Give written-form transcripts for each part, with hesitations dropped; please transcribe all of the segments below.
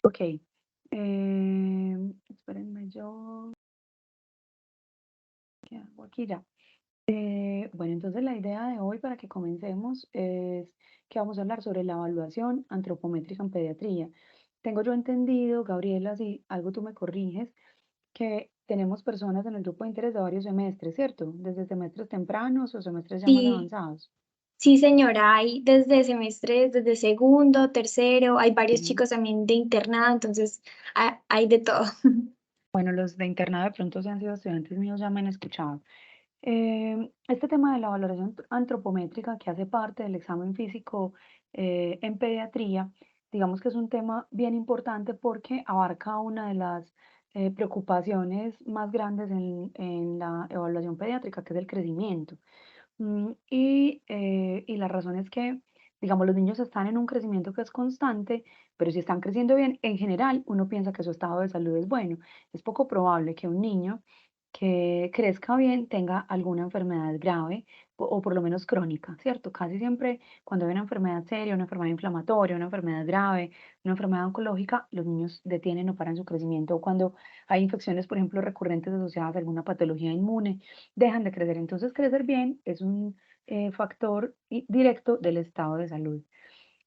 Ok. Espérenme, yo ¿qué hago aquí ya? Bueno, entonces la idea de hoy para que comencemos es que vamos a hablar sobre la evaluación antropométrica en pediatría. Tengo yo entendido, Gabriela, si algo tú me corriges, que tenemos personas en el grupo de interés de varios semestres, ¿cierto? Desde semestres tempranos o semestres ya más Sí, avanzados. sí, señora, hay desde semestres, desde segundo, tercero, hay varios Ujú. chicos también de internado, entonces hay de todo. Bueno, los de internado de pronto si han sido estudiantes míos ya me han escuchado. Este tema de la valoración antropométrica que hace parte del examen físico en pediatría, digamos que es un tema bien importante porque abarca una de las preocupaciones más grandes en la evaluación pediátrica, que es el crecimiento. Y la razón es que, digamos, los niños están en un crecimiento que es constante, pero si están creciendo bien, en general uno piensa que su estado de salud es bueno. Es poco probable que un niño que crezca bien tenga alguna enfermedad grave o por lo menos crónica, ¿cierto? Casi siempre cuando hay una enfermedad seria, una enfermedad inflamatoria, una enfermedad grave, una enfermedad oncológica, los niños detienen o paran su crecimiento. O cuando hay infecciones, por ejemplo, recurrentes asociadas a alguna patología inmune, dejan de crecer. Entonces, crecer bien es un factor directo del estado de salud.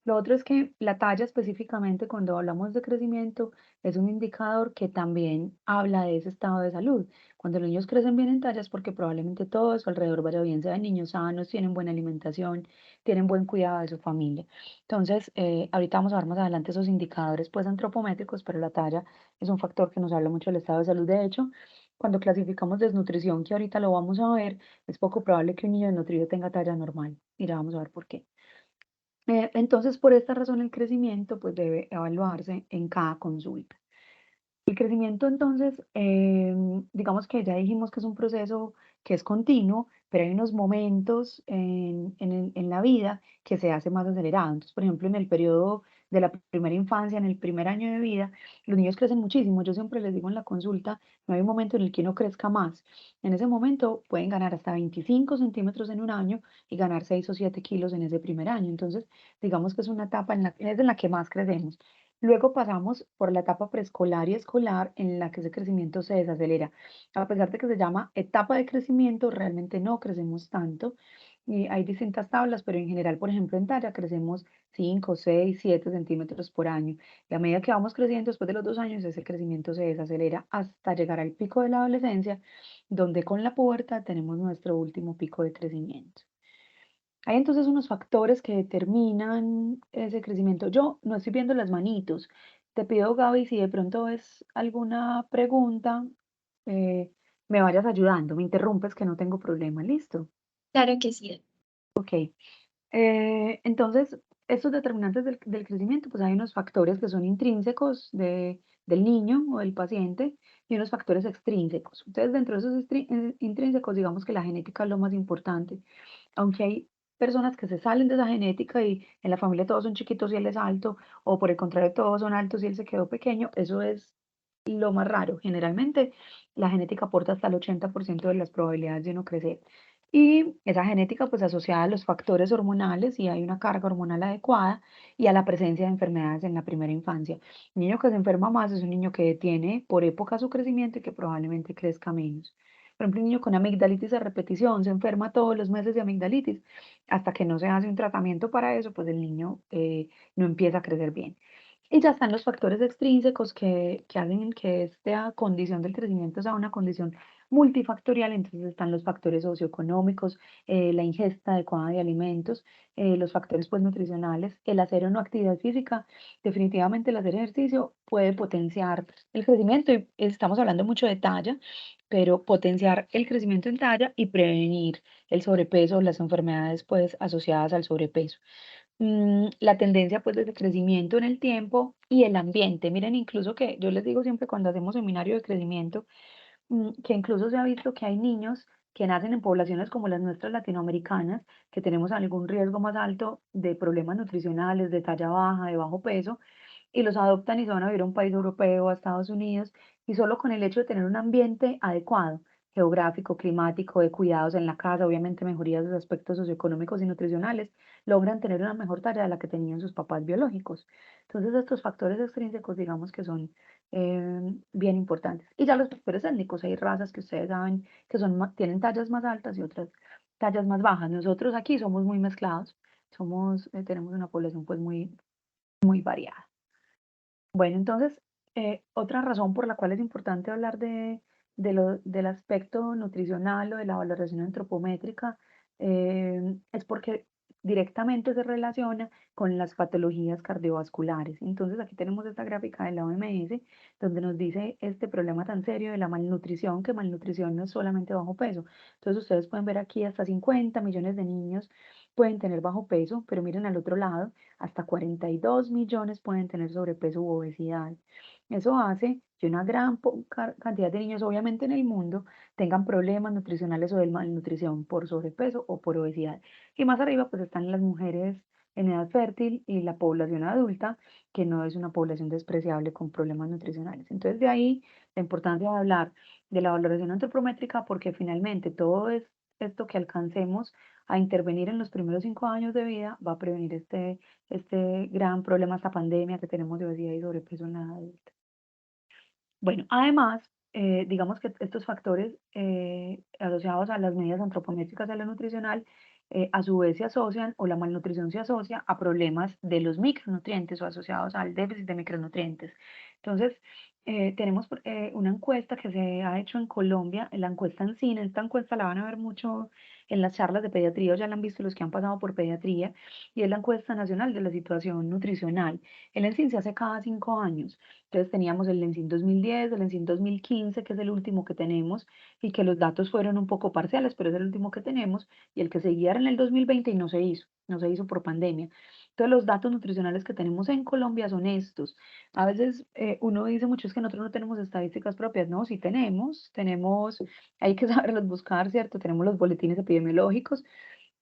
Lo otro es que la talla específicamente, cuando hablamos de crecimiento, es un indicador que también habla de ese estado de salud. Cuando los niños crecen bien en talla es porque probablemente todo a su alrededor vaya bien, sean niños sanos, tienen buena alimentación, tienen buen cuidado de su familia. Entonces, ahorita vamos a ver más adelante esos indicadores pues antropométricos, pero la talla es un factor que nos habla mucho del estado de salud. De hecho, cuando clasificamos desnutrición, que ahorita lo vamos a ver, es poco probable que un niño desnutrido tenga talla normal. Y ya vamos a ver por qué. Entonces, por esta razón, el crecimiento pues debe evaluarse en cada consulta. El crecimiento, entonces, digamos que ya dijimos que es un proceso que es continuo, pero hay unos momentos en la vida que se hace más acelerado. Entonces, por ejemplo, en el periodo de la primera infancia, en el primer año de vida, los niños crecen muchísimo. Yo siempre les digo en la consulta, no hay un momento en el que uno crezca más. En ese momento pueden ganar hasta 25 centímetros en un año y ganar 6 o 7 kilos en ese primer año. Entonces, digamos que es una etapa es en la que más crecemos. Luego pasamos por la etapa preescolar y escolar en la que ese crecimiento se desacelera. A pesar de que se llama etapa de crecimiento, realmente no crecemos tanto. Y hay distintas tablas, pero en general, por ejemplo, en talla crecemos 5, 6, 7 centímetros por año. Y a medida que vamos creciendo, después de los 2 años, ese crecimiento se desacelera hasta llegar al pico de la adolescencia, donde con la pubertad tenemos nuestro último pico de crecimiento. Hay entonces unos factores que determinan ese crecimiento. Yo no estoy viendo las manitos. Te pido, Gaby, si de pronto es alguna pregunta, eh, me vayas ayudando. Me interrumpes que no tengo problema. ¿Listo? Claro que sí. Ok. Entonces, estos determinantes del crecimiento, pues hay unos factores que son intrínsecos del niño o del paciente y unos factores extrínsecos. Entonces, dentro de esos intrínsecos, digamos que la genética es lo más importante, aunque hay personas que se salen de esa genética y en la familia todos son chiquitos y él es alto, o por el contrario, todos son altos y él se quedó pequeño, eso es lo más raro. Generalmente, la genética aporta hasta el 80% de las probabilidades de uno crecer. Y esa genética, pues asociada a los factores hormonales, y hay una carga hormonal adecuada, y a la presencia de enfermedades en la primera infancia. Un niño que se enferma más es un niño que detiene por época su crecimiento y que probablemente crezca menos. Por ejemplo, un niño con amigdalitis a repetición se enferma todos los meses de amigdalitis. Hasta que no se hace un tratamiento para eso, pues el niño no empieza a crecer bien. Y ya están los factores extrínsecos que hacen que esta condición del crecimiento sea una condición multifactorial. Entonces están los factores socioeconómicos, la ingesta adecuada de alimentos, los factores pues nutricionales, el hacer o no actividad física. Definitivamente el hacer ejercicio puede potenciar el crecimiento y estamos hablando mucho de talla, pero potenciar el crecimiento en talla y prevenir el sobrepeso o las enfermedades pues asociadas al sobrepeso. La tendencia pues de crecimiento en el tiempo y el ambiente. Miren, incluso que yo les digo siempre cuando hacemos seminario de crecimiento, que incluso se ha visto que hay niños que nacen en poblaciones como las nuestras latinoamericanas, que tenemos algún riesgo más alto de problemas nutricionales, de talla baja, de bajo peso, y los adoptan y se van a vivir a un país europeo, a Estados Unidos, y solo con el hecho de tener un ambiente adecuado, geográfico, climático, de cuidados en la casa, obviamente mejorías de aspectos socioeconómicos y nutricionales, logran tener una mejor talla de la que tenían sus papás biológicos. Entonces, estos factores extrínsecos, digamos que son bien importantes. Y ya los factores étnicos, hay razas que ustedes saben que tienen tallas más altas y otras tallas más bajas. Nosotros aquí somos muy mezclados, tenemos una población pues muy variada. Bueno, entonces, otra razón por la cual es importante hablar del aspecto nutricional o de la valoración antropométrica es porque directamente se relaciona con las patologías cardiovasculares. Entonces, aquí tenemos esta gráfica de la OMS donde nos dice este problema tan serio de la malnutrición, que malnutrición no es solamente bajo peso. Entonces, ustedes pueden ver aquí hasta 50 millones de niños pueden tener bajo peso, pero miren al otro lado hasta 42 millones pueden tener sobrepeso u obesidad. Eso hace que una gran cantidad de niños, obviamente en el mundo, tengan problemas nutricionales o de malnutrición por sobrepeso o por obesidad. Y más arriba, pues están las mujeres en edad fértil y la población adulta, que no es una población despreciable con problemas nutricionales. Entonces, de ahí la importancia de hablar de la valoración antropométrica, porque finalmente todo esto que alcancemos a intervenir en los primeros 5 años de vida va a prevenir este gran problema, esta pandemia que tenemos de obesidad y sobrepeso en la edad adulta. Bueno, además, digamos que estos factores asociados a las medidas antropométricas de la nutricional, a su vez se asocian, o la malnutrición se asocia a problemas de los micronutrientes o asociados al déficit de micronutrientes. Entonces, tenemos una encuesta que se ha hecho en Colombia, la encuesta ANSINA. Esta encuesta la van a ver mucho en las charlas de pediatría, o ya la han visto los que han pasado por pediatría, y es la encuesta nacional de la situación nutricional. El ENSIN se hace cada 5 años. Entonces teníamos el ENSIN 2010, el ENSIN 2015, que es el último que tenemos, y que los datos fueron un poco parciales, pero es el último que tenemos, y el que seguía era en el 2020 y no se hizo por pandemia. Entonces los datos nutricionales que tenemos en Colombia son estos. A veces uno dice mucho es que nosotros no tenemos estadísticas propias, no, sí tenemos, hay que saberlos buscar, ¿cierto? Tenemos los boletines epidemiológicos,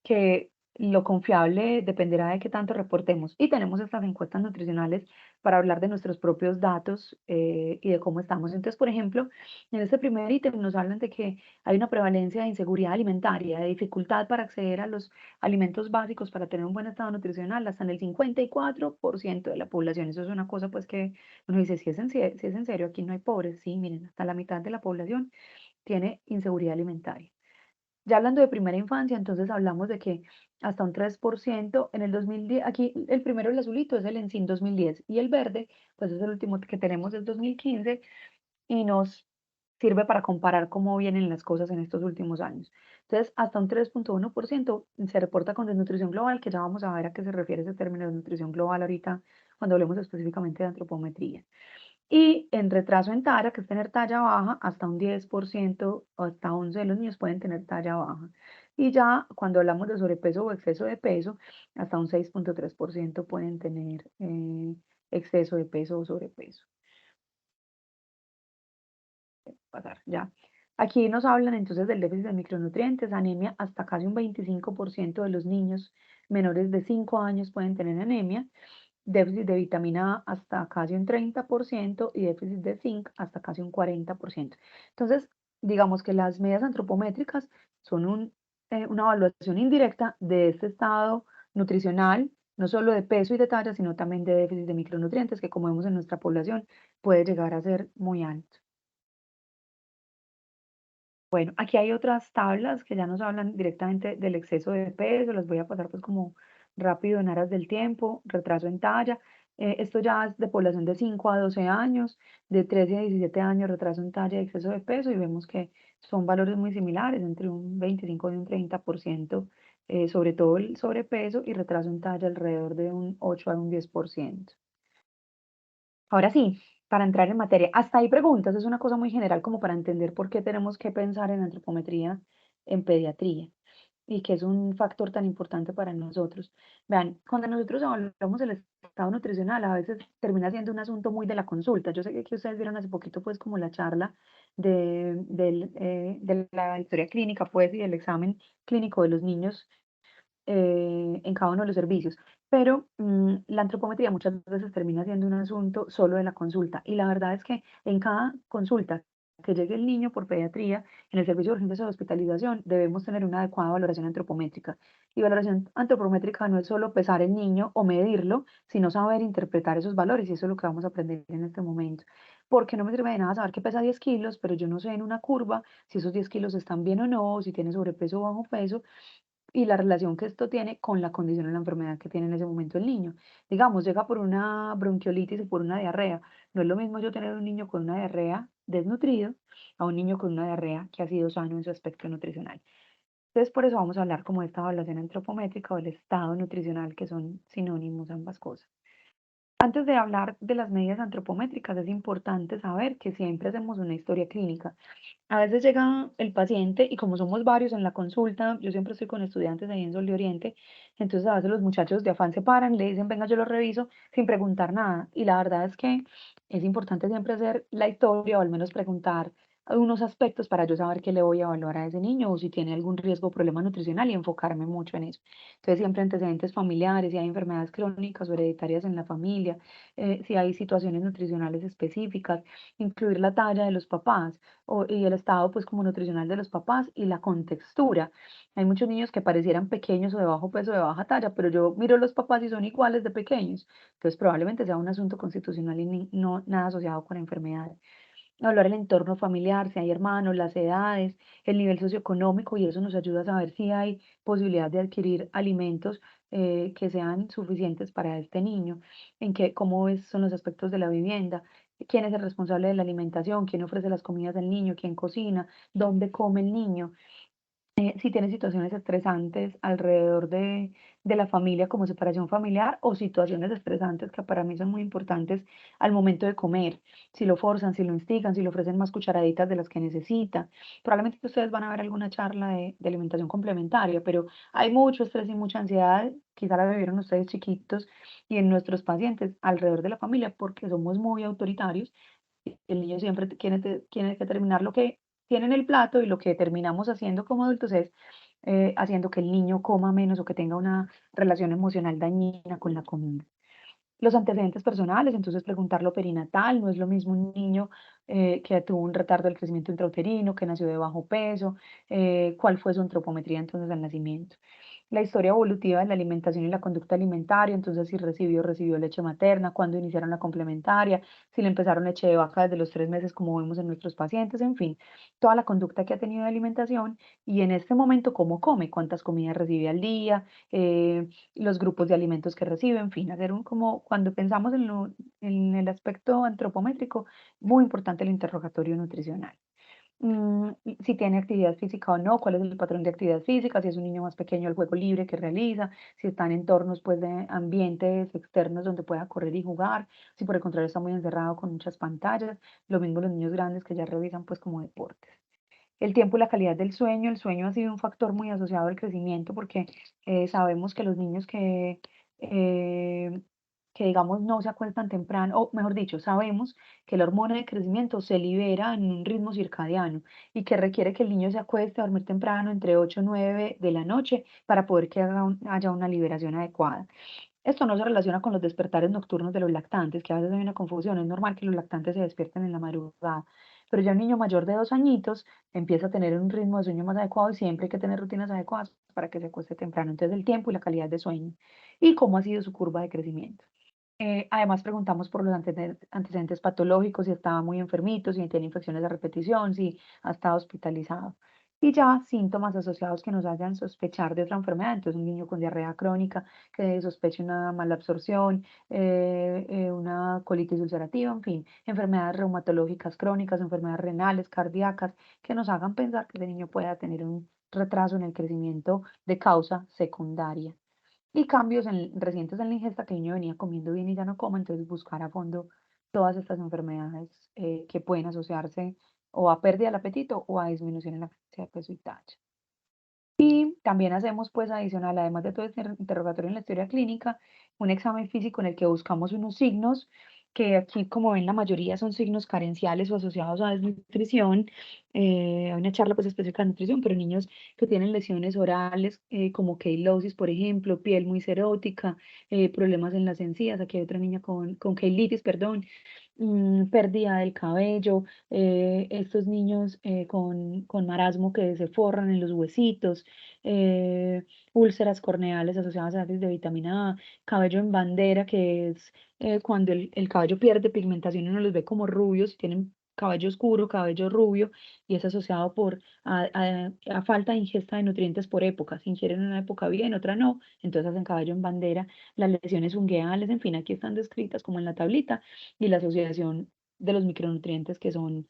que lo confiable dependerá de qué tanto reportemos. Y tenemos estas encuestas nutricionales para hablar de nuestros propios datos y de cómo estamos. Entonces, por ejemplo, en este primer ítem nos hablan de que hay una prevalencia de inseguridad alimentaria, de dificultad para acceder a los alimentos básicos para tener un buen estado nutricional, hasta en el 54% de la población. Eso es una cosa pues que uno dice, si es en serio, aquí no hay pobres. Sí, miren, hasta la mitad de la población tiene inseguridad alimentaria. Ya hablando de primera infancia, entonces hablamos de que hasta un 3% en el 2010, aquí el primero, el azulito, es el ENSIN 2010 y el verde, pues es el último que tenemos, es 2015 y nos sirve para comparar cómo vienen las cosas en estos últimos años. Entonces, hasta un 3,1% se reporta con desnutrición global, que ya vamos a ver a qué se refiere ese término de nutrición global ahorita cuando hablemos específicamente de antropometría. Y en retraso en talla, que es tener talla baja, hasta un 10% o hasta 11 de los niños pueden tener talla baja. Y ya cuando hablamos de sobrepeso o exceso de peso, hasta un 6,3% pueden tener exceso de peso o sobrepeso. Pasar, ya. Aquí nos hablan entonces del déficit de micronutrientes, anemia, hasta casi un 25% de los niños menores de 5 años pueden tener anemia, déficit de vitamina A hasta casi un 30% y déficit de zinc hasta casi un 40%. Entonces, digamos que las medidas antropométricas son una evaluación indirecta de este estado nutricional, no solo de peso y de talla, sino también de déficit de micronutrientes, que como vemos en nuestra población puede llegar a ser muy alto. Bueno, aquí hay otras tablas que ya nos hablan directamente del exceso de peso, las voy a pasar pues como rápido en aras del tiempo, retraso en talla. Esto ya es de población de 5 a 12 años, de 13 a 17 años, retraso en talla y exceso de peso, y vemos que son valores muy similares, entre un 25 y un 30%, sobre todo el sobrepeso, y retraso en talla alrededor de un 8 a un 10%. Ahora sí, para entrar en materia, hasta hay preguntas, es una cosa muy general como para entender por qué tenemos que pensar en antropometría en pediatría y que es un factor tan importante para nosotros. Vean, cuando nosotros evaluamos el estado nutricional, a veces termina siendo un asunto muy de la consulta. Yo sé que ustedes vieron hace poquito, pues, como la charla de la historia clínica, pues, y del examen clínico de los niños en cada uno de los servicios. Pero la antropometría muchas veces termina siendo un asunto solo de la consulta. Y la verdad es que en cada consulta que llegue el niño por pediatría, en el servicio de urgencias de hospitalización, debemos tener una adecuada valoración antropométrica. Y valoración antropométrica no es solo pesar el niño o medirlo, sino saber interpretar esos valores, y eso es lo que vamos a aprender en este momento. Porque no me sirve de nada saber que pesa 10 kilos, pero yo no sé en una curva si esos 10 kilos están bien o no, o si tiene sobrepeso o bajo peso, y la relación que esto tiene con la condición o la enfermedad que tiene en ese momento el niño. Digamos, llega por una bronquiolitis o por una diarrea. No es lo mismo yo tener un niño con una diarrea desnutrido a un niño con una diarrea que ha sido sano en su aspecto nutricional. Entonces, por eso vamos a hablar como de esta evaluación antropométrica o el estado nutricional, que son sinónimos ambas cosas. Antes de hablar de las medidas antropométricas, es importante saber que siempre hacemos una historia clínica. A veces llega el paciente y como somos varios en la consulta, yo siempre estoy con estudiantes ahí en Sol de Oriente, entonces a veces los muchachos de afán se paran, le dicen, venga, yo lo reviso sin preguntar nada. Y la verdad es que es importante siempre hacer la historia o al menos preguntar unos aspectos para yo saber qué le voy a evaluar a ese niño o si tiene algún riesgo o problema nutricional y enfocarme mucho en eso. Entonces siempre antecedentes familiares, si hay enfermedades crónicas o hereditarias en la familia, si hay situaciones nutricionales específicas, incluir la talla de los papás y el estado pues como nutricional de los papás y la contextura. Hay muchos niños que parecieran pequeños o de bajo peso, de baja talla, pero yo miro los papás y son iguales de pequeños. Entonces probablemente sea un asunto constitucional y no nada asociado con enfermedades. Hablar el entorno familiar, si hay hermanos, las edades, el nivel socioeconómico, y eso nos ayuda a saber si hay posibilidad de adquirir alimentos que sean suficientes para este niño, son los aspectos de la vivienda, quién es el responsable de la alimentación, quién ofrece las comidas al niño, quién cocina, dónde come el niño, si tiene situaciones estresantes alrededor de la familia como separación familiar o situaciones estresantes que para mí son muy importantes al momento de comer, si lo forzan, si lo instigan, si le ofrecen más cucharaditas de las que necesita. Probablemente ustedes van a ver alguna charla de alimentación complementaria, pero hay mucho estrés y mucha ansiedad, quizá la vivieron ustedes chiquitos y en nuestros pacientes alrededor de la familia porque somos muy autoritarios. El niño siempre tiene que terminar lo que tiene en el plato y lo que terminamos haciendo como adultos es haciendo que el niño coma menos o que tenga una relación emocional dañina con la comida. Los antecedentes personales, entonces preguntar lo perinatal, no es lo mismo un niño que tuvo un retardo del crecimiento intrauterino, que nació de bajo peso, cuál fue su antropometría entonces al nacimiento. La historia evolutiva de la alimentación y la conducta alimentaria, entonces si recibió leche materna, cuándo iniciaron la complementaria, si le empezaron leche de vaca desde los 3 meses como vemos en nuestros pacientes, en fin, toda la conducta que ha tenido de alimentación y en este momento cómo come, cuántas comidas recibe al día, los grupos de alimentos que recibe, en fin, hacer un como cuando pensamos en el aspecto antropométrico, muy importante el interrogatorio nutricional. Si tiene actividad física o no, cuál es el patrón de actividad física, si es un niño más pequeño, el juego libre que realiza, si está en entornos pues de ambientes externos donde pueda correr y jugar, si por el contrario está muy encerrado con muchas pantallas, lo mismo los niños grandes que ya realizan pues como deportes. El tiempo y la calidad del sueño, el sueño ha sido un factor muy asociado al crecimiento porque sabemos que los niños eh, que digamos no se acuestan temprano, o mejor dicho, sabemos que la hormona de crecimiento se libera en un ritmo circadiano y que requiere que el niño se acueste a dormir temprano entre 8 y 9 de la noche para poder que haya una liberación adecuada. Esto no se relaciona con los despertares nocturnos de los lactantes, que a veces hay una confusión. Es normal que los lactantes se despierten en la madrugada, pero ya un niño mayor de 2 añitos empieza a tener un ritmo de sueño más adecuado y siempre hay que tener rutinas adecuadas para que se acueste temprano. Entonces, el tiempo y la calidad de sueño y cómo ha sido su curva de crecimiento. Además, preguntamos por los antecedentes patológicos, si estaba muy enfermito, si tiene infecciones de repetición, si ha estado hospitalizado. Y ya síntomas asociados que nos hagan sospechar de otra enfermedad. Entonces, un niño con diarrea crónica que sospeche una mala absorción, una colitis ulcerativa, en fin, enfermedades reumatológicas crónicas, enfermedades renales, cardíacas, que nos hagan pensar que ese niño pueda tener un retraso en el crecimiento de causa secundaria y cambios recientes en la ingesta que el niño venía comiendo bien y ya no come, entonces buscar a fondo todas estas enfermedades que pueden asociarse o a pérdida del apetito o a disminución en la capacidad de peso y talla. Y también hacemos, pues, adicional, además de todo este interrogatorio en la historia clínica, un examen físico en el que buscamos unos signos que aquí, como ven, la mayoría son signos carenciales o asociados a desnutrición. Hay una charla, pues, específica de nutrición, pero niños que tienen lesiones orales, como queilosis, por ejemplo, piel muy serótica, problemas en las encías. Aquí hay otra niña con queilitis, perdón, pérdida del cabello, estos niños con marasmo que se forran en los huesitos, eh, úlceras corneales asociadas a déficit de vitamina A, cabello en bandera, que es cuando el cabello pierde pigmentación y uno los ve como rubios, tienen cabello oscuro, cabello rubio, y es asociado a falta de ingesta de nutrientes por épocas. Si ingieren una época bien, otra no, entonces hacen cabello en bandera. Las lesiones ungueales, en fin, aquí están descritas como en la tablita y la asociación de los micronutrientes que son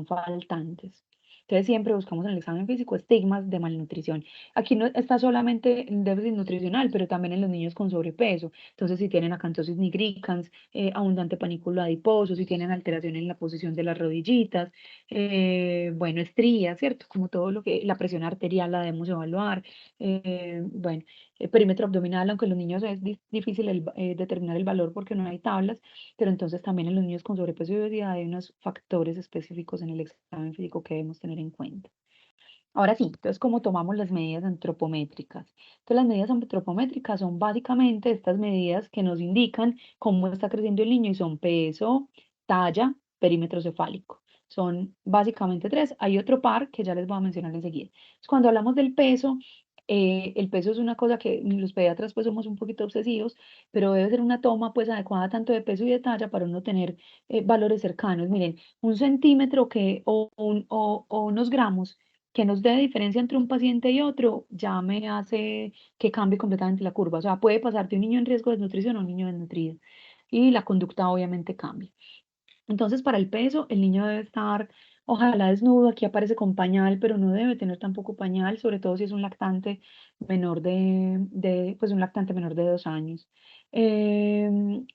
faltantes. Entonces siempre buscamos en el examen físico estigmas de malnutrición. Aquí no está solamente en déficit nutricional, pero también en los niños con sobrepeso. Entonces, si tienen acantosis nigricans, abundante panículo adiposo, si tienen alteración en la posición de las rodillitas, bueno, estrías, ¿cierto? Como todo lo que, la presión arterial la debemos evaluar. Bueno, perímetro abdominal, aunque en los niños es difícil determinar el valor porque no hay tablas, pero entonces también en los niños con sobrepeso y obesidad hay unos factores específicos en el examen físico que debemos tener en cuenta. Ahora sí, entonces, ¿cómo tomamos las medidas antropométricas? Entonces, las medidas antropométricas son básicamente estas medidas que nos indican cómo está creciendo el niño y son peso, talla, perímetro cefálico. Son básicamente tres. Hay otro par que ya les voy a mencionar enseguida. Entonces, cuando hablamos del peso, el peso es una cosa que los pediatras pues somos un poquito obsesivos, pero debe ser una toma pues adecuada tanto de peso y de talla para uno tener valores cercanos. Miren, un centímetro o unos gramos que nos dé diferencia entre un paciente y otro, ya me hace que cambie completamente la curva. O sea, puede pasar de un niño en riesgo de desnutrición a un niño desnutrido. Y la conducta obviamente cambia. Entonces, para el peso, el niño debe estar, ojalá desnudo, aquí aparece con pañal, pero no debe tener tampoco pañal, sobre todo si es un lactante pues un lactante menor de 2 años. En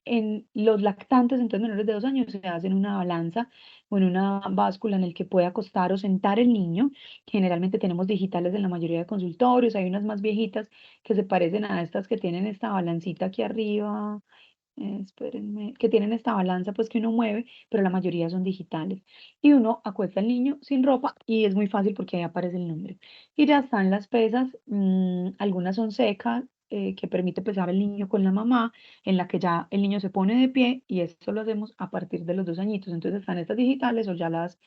los lactantes, entonces menores de 2 años, se hace en una balanza o en una báscula en el que puede acostar o sentar el niño. Generalmente tenemos digitales en la mayoría de consultorios, hay unas más viejitas que se parecen a estas que tienen esta balancita aquí arriba, espérenme, que tienen esta balanza pues que uno mueve, pero la mayoría son digitales. Y uno acuesta al niño sin ropa y es muy fácil porque ahí aparece el número. Y ya están las pesas, algunas son secas, que permite pesar al niño con la mamá, en la que ya el niño se pone de pie y esto lo hacemos a partir de los 2 añitos. Entonces están estas digitales o ya las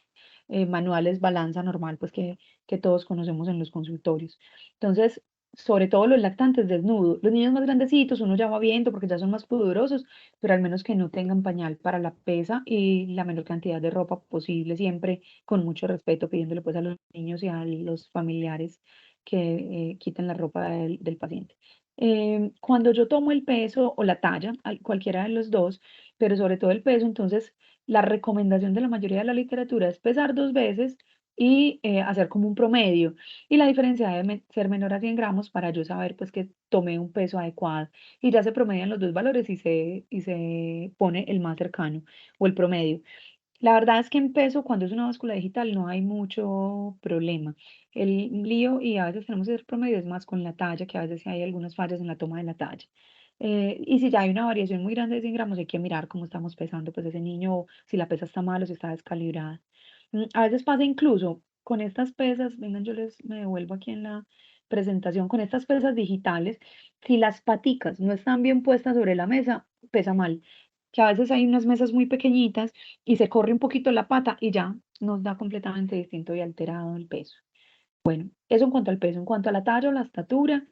manuales balanza normal, pues que todos conocemos en los consultorios. Entonces, sobre todo los lactantes desnudos. Los niños más grandecitos, uno ya va viendo porque ya son más pudorosos, pero al menos que no tengan pañal para la pesa y la menor cantidad de ropa posible, siempre con mucho respeto, pidiéndole pues a los niños y a los familiares que quiten la ropa del paciente. Cuando yo tomo el peso o la talla, cualquiera de los dos, pero sobre todo el peso, entonces la recomendación de la mayoría de la literatura es pesar 2 veces y hacer como un promedio. Y la diferencia debe ser menor a 100 gramos para yo saber pues que tomé un peso adecuado. Y ya se promedian los dos valores y se pone el más cercano o el promedio. La verdad es que en peso, cuando es una báscula digital, no hay mucho problema. El lío, y a veces tenemos que hacer promedio, es más con la talla, que a veces sí hay algunas fallas en la toma de la talla. Y si ya hay una variación muy grande de 100 gramos, hay que mirar cómo estamos pesando pues ese niño, o si la pesa está mal o si está descalibrada. A veces pasa incluso con estas pesas, vengan, me devuelvo aquí en la presentación, con estas pesas digitales, si las paticas no están bien puestas sobre la mesa, pesa mal. Que a veces hay unas mesas muy pequeñitas y se corre un poquito la pata y ya nos da completamente distinto y alterado el peso. Bueno, eso en cuanto al peso. En cuanto a la talla o la estatura,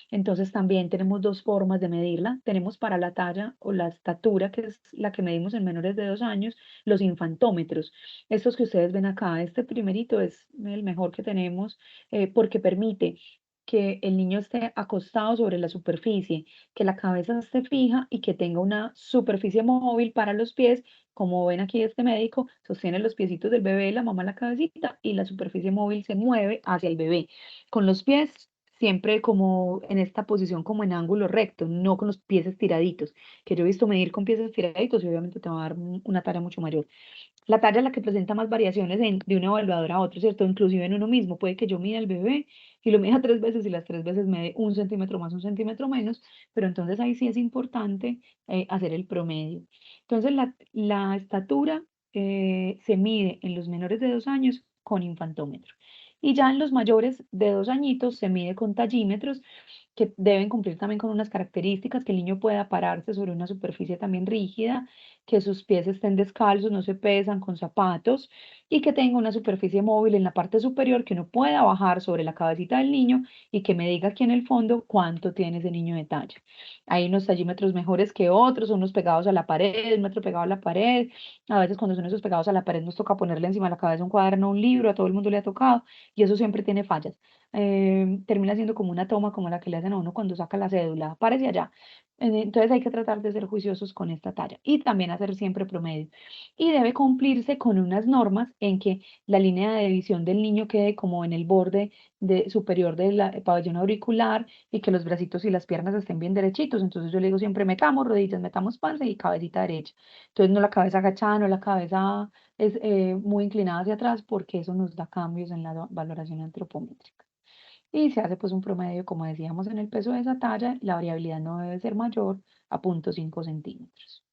entonces también tenemos dos formas de medirla. Tenemos para la talla o la estatura, que es la que medimos en menores de 2 años, los infantómetros. Estos que ustedes ven acá, este primerito es el mejor que tenemos porque permite que el niño esté acostado sobre la superficie, que la cabeza esté fija y que tenga una superficie móvil para los pies. Como ven aquí, este médico sostiene los piecitos del bebé, la mamá la cabecita y la superficie móvil se mueve hacia el bebé. Con los pies siempre como en esta posición como en ángulo recto, no con los pies estiraditos, que yo he visto medir con pies estiraditos y obviamente te va a dar una tarea mucho mayor. La talla es la que presenta más variaciones de un evaluador a otro, ¿cierto? Inclusive en uno mismo, puede que yo mida al bebé y lo mida 3 veces y las 3 veces me dé 1 centímetro más, 1 centímetro menos, pero entonces ahí sí es importante hacer el promedio. Entonces la estatura se mide en los menores de 2 años con infantómetro. Y ya en los mayores de 2 añitos se mide con tallímetros que deben cumplir también con unas características, que el niño pueda pararse sobre una superficie también rígida, que sus pies estén descalzos, no se pesan con zapatos y que tenga una superficie móvil en la parte superior que uno pueda bajar sobre la cabecita del niño y que me diga aquí en el fondo cuánto tiene ese niño de talla. Hay unos tallímetros mejores que otros, unos pegados a la pared, un metro pegado a la pared. A veces cuando son esos pegados a la pared nos toca ponerle encima de la cabeza un cuaderno, un libro, a todo el mundo le ha tocado y eso siempre tiene fallas. Termina siendo como una toma como la que le hacen a uno cuando saca la cédula, párese allá. Entonces hay que tratar de ser juiciosos con esta talla y también hacer siempre promedio. Y debe cumplirse con unas normas en que la línea de visión del niño quede como en el borde superior del pabellón auricular y que los bracitos y las piernas estén bien derechitos. Entonces yo le digo siempre metamos rodillas, metamos panza y cabecita derecha. Entonces no la cabeza agachada, no la cabeza es muy inclinada hacia atrás porque eso nos da cambios en la valoración antropométrica. Y se hace pues un promedio, como decíamos, en el peso de esa talla, la variabilidad no debe ser mayor a 0,5 centímetros.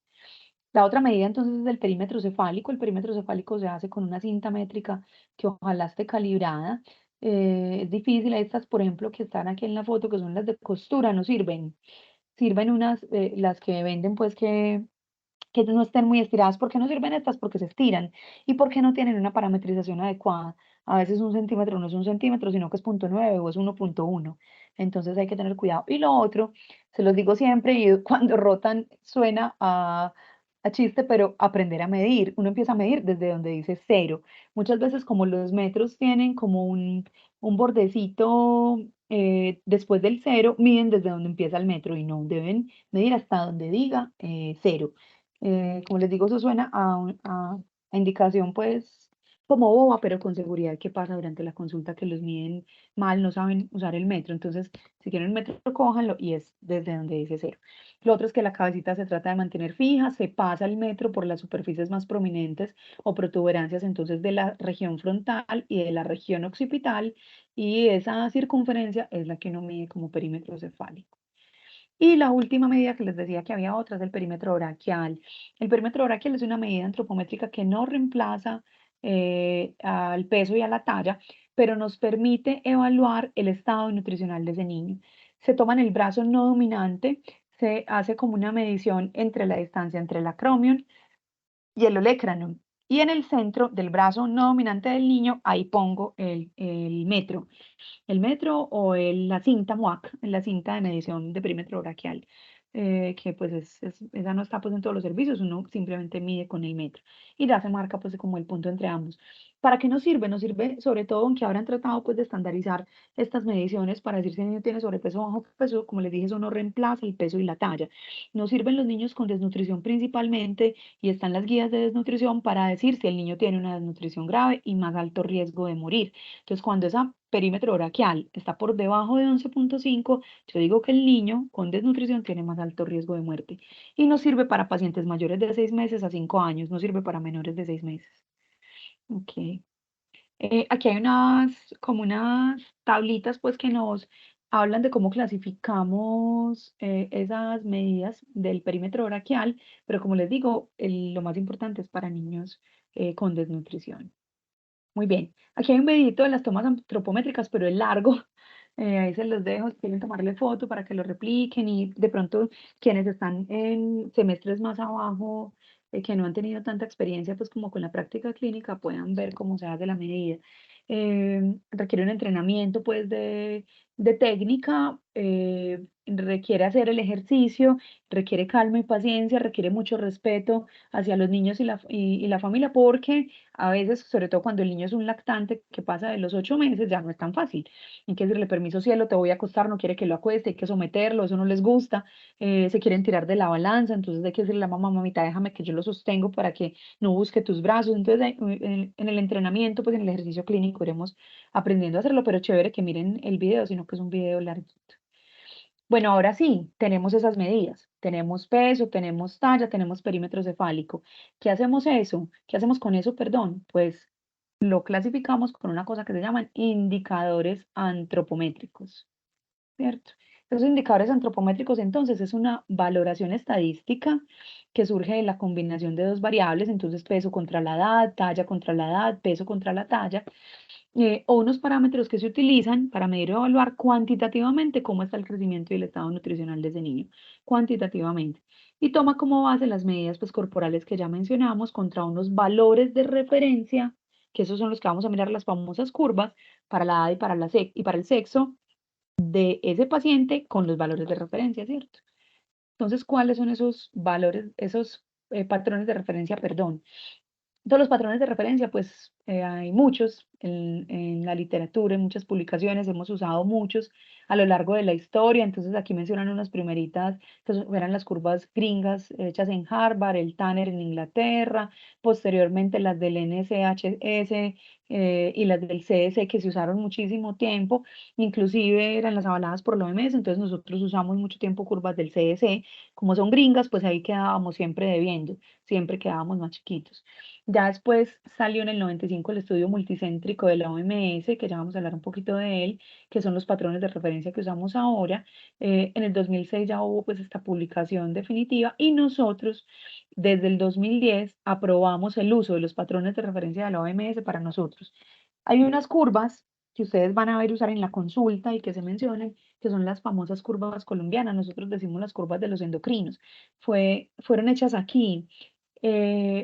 La otra medida entonces es el perímetro cefálico. El perímetro cefálico se hace con una cinta métrica que ojalá esté calibrada. Es difícil, estas por ejemplo que están aquí en la foto, que son las de costura, no sirven. Sirven unas, las que venden pues que no estén muy estiradas. ¿Por qué no sirven estas? Porque se estiran y porque no tienen una parametrización adecuada. A veces 1 centímetro no es 1 centímetro, sino que es 0,9 o es 1,1. Entonces hay que tener cuidado. Y lo otro, se los digo siempre, y cuando rotan suena a chiste, pero aprender a medir. Uno empieza a medir desde donde dice cero. Muchas veces como los metros tienen como un bordecito después del cero, miden desde donde empieza el metro y no deben medir hasta donde diga cero. Como les digo, eso suena a indicación, pues, como boba, pero con seguridad que pasa durante la consulta que los miden mal, no saben usar el metro. Entonces, si quieren el metro, cójanlo y es desde donde dice cero. Lo otro es que la cabecita se trata de mantener fija, se pasa el metro por las superficies más prominentes o protuberancias, entonces, de la región frontal y de la región occipital, y esa circunferencia es la que uno mide como perímetro cefálico. Y la última medida que les decía que había otra es el perímetro braquial. El perímetro braquial es una medida antropométrica que no reemplaza al peso y a la talla, pero nos permite evaluar el estado nutricional de ese niño. Se toma en el brazo no dominante, se hace como una medición entre la distancia entre el acromion y el olecranon. Y en el centro del brazo no dominante del niño, ahí pongo el metro o la cinta MUAC, la cinta de medición de perímetro braquial, que pues esa no está pues en todos los servicios, uno simplemente mide con el metro y ya se marca pues como el punto entre ambos. ¿Para qué nos sirve? Nos sirve sobre todo aunque ahora han tratado pues de estandarizar estas mediciones para decir si el niño tiene sobrepeso o bajo peso, como les dije, eso no reemplaza el peso y la talla. Nos sirven los niños con desnutrición principalmente y están las guías de desnutrición para decir si el niño tiene una desnutrición grave y más alto riesgo de morir. Entonces, cuando esa perímetro braquial está por debajo de 11,5, yo digo que el niño con desnutrición tiene más alto riesgo de muerte. Y no sirve para pacientes mayores de 6 meses a 5 años, no sirve para menores de 6 meses. Ok. Aquí hay como unas tablitas, pues, que nos hablan de cómo clasificamos esas medidas del perímetro braquial, pero como les digo, lo más importante es para niños con desnutrición. Muy bien. Aquí hay un videito de las tomas antropométricas, pero es largo. Ahí se los dejo, si quieren tomarle foto para que lo repliquen y de pronto quienes están en semestres más abajo, que no han tenido tanta experiencia pues como con la práctica clínica, puedan ver cómo se hace la medida. Requiere un entrenamiento pues de técnica, requiere hacer el ejercicio, requiere calma y paciencia, requiere mucho respeto hacia los niños y la familia, porque a veces, sobre todo cuando el niño es un lactante que pasa de los 8 meses, ya no es tan fácil. Hay que decirle, permiso cielo, te voy a acostar, no quiere que lo acueste, hay que someterlo, eso no les gusta, se quieren tirar de la balanza, entonces hay que decirle a la mamá, mamita, déjame que yo lo sostengo para que no busque tus brazos. Entonces, en el entrenamiento, pues en el ejercicio clínico iremos aprendiendo a hacerlo, pero chévere que miren el video, sino que es un video larguito. Bueno, ahora sí, tenemos esas medidas. Tenemos peso, tenemos talla, tenemos perímetro cefálico. ¿Qué hacemos eso? ¿Qué hacemos con eso, perdón? Pues lo clasificamos con una cosa que se llaman indicadores antropométricos, ¿cierto? Esos indicadores antropométricos, entonces, es una valoración estadística que surge de la combinación de dos variables, entonces peso contra la edad, talla contra la edad, peso contra la talla, o unos parámetros que se utilizan para medir o evaluar cuantitativamente cómo está el crecimiento y el estado nutricional de ese niño, cuantitativamente. Y toma como base las medidas pues, corporales que ya mencionamos contra unos valores de referencia, que esos son los que vamos a mirar las famosas curvas para la edad y y para el sexo de ese paciente con los valores de referencia, ¿cierto? Entonces, ¿cuáles son esos valores, esos patrones de referencia, perdón? Todos los patrones de referencia, pues hay muchos en la literatura, en muchas publicaciones, hemos usado muchos a lo largo de la historia. Entonces aquí mencionan unas primeritas eran las curvas gringas hechas en Harvard, el Tanner en Inglaterra, posteriormente las del NSHS y las del CDC que se usaron muchísimo tiempo, inclusive eran las avaladas por la OMS. Entonces nosotros usamos mucho tiempo curvas del CDC, como son gringas, pues ahí quedábamos siempre debiendo, siempre quedábamos más chiquitos. Ya después salió en el 95 el estudio multicéntrico de la OMS, que ya vamos a hablar un poquito de él, que son los patrones de referencia que usamos ahora. En el 2006 ya hubo pues esta publicación definitiva y nosotros desde el 2010 aprobamos el uso de los patrones de referencia de la OMS para nosotros. Hay unas curvas que ustedes van a ver usar en la consulta y que se mencionan, que son las famosas curvas colombianas. Nosotros decimos las curvas de los endocrinos. Fueron hechas aquí,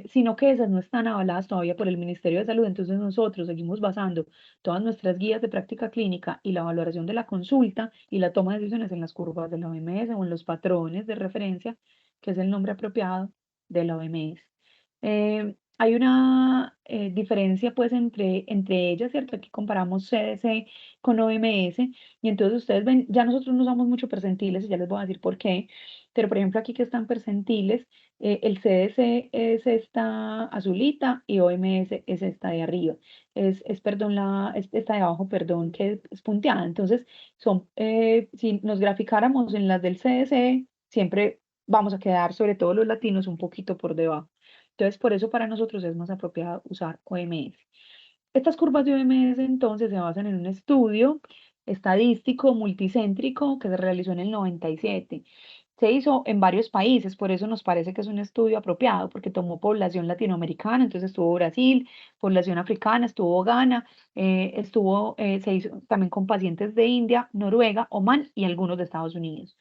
sino que esas no están avaladas todavía por el Ministerio de Salud. Entonces nosotros seguimos basando todas nuestras guías de práctica clínica y la valoración de la consulta y la toma de decisiones en las curvas de la OMS o en los patrones de referencia, que es el nombre apropiado de la OMS. Hay una diferencia pues entre ellas, ¿cierto? Aquí comparamos CDC con OMS y entonces ustedes ven, ya nosotros no usamos mucho percentiles y ya les voy a decir por qué, pero por ejemplo aquí que están percentiles, el CDC es esta azulita y OMS es esta de arriba. Perdón, es esta de abajo, perdón, que es punteada. Entonces, si nos graficáramos en las del CDC, siempre vamos a quedar, sobre todo los latinos, un poquito por debajo. Entonces, por eso para nosotros es más apropiado usar OMS. Estas curvas de OMS entonces se basan en un estudio estadístico multicéntrico que se realizó en el 97. Se hizo en varios países, por eso nos parece que es un estudio apropiado, porque tomó población latinoamericana, entonces estuvo Brasil, población africana, estuvo Ghana, se hizo también con pacientes de India, Noruega, Omán y algunos de Estados Unidos.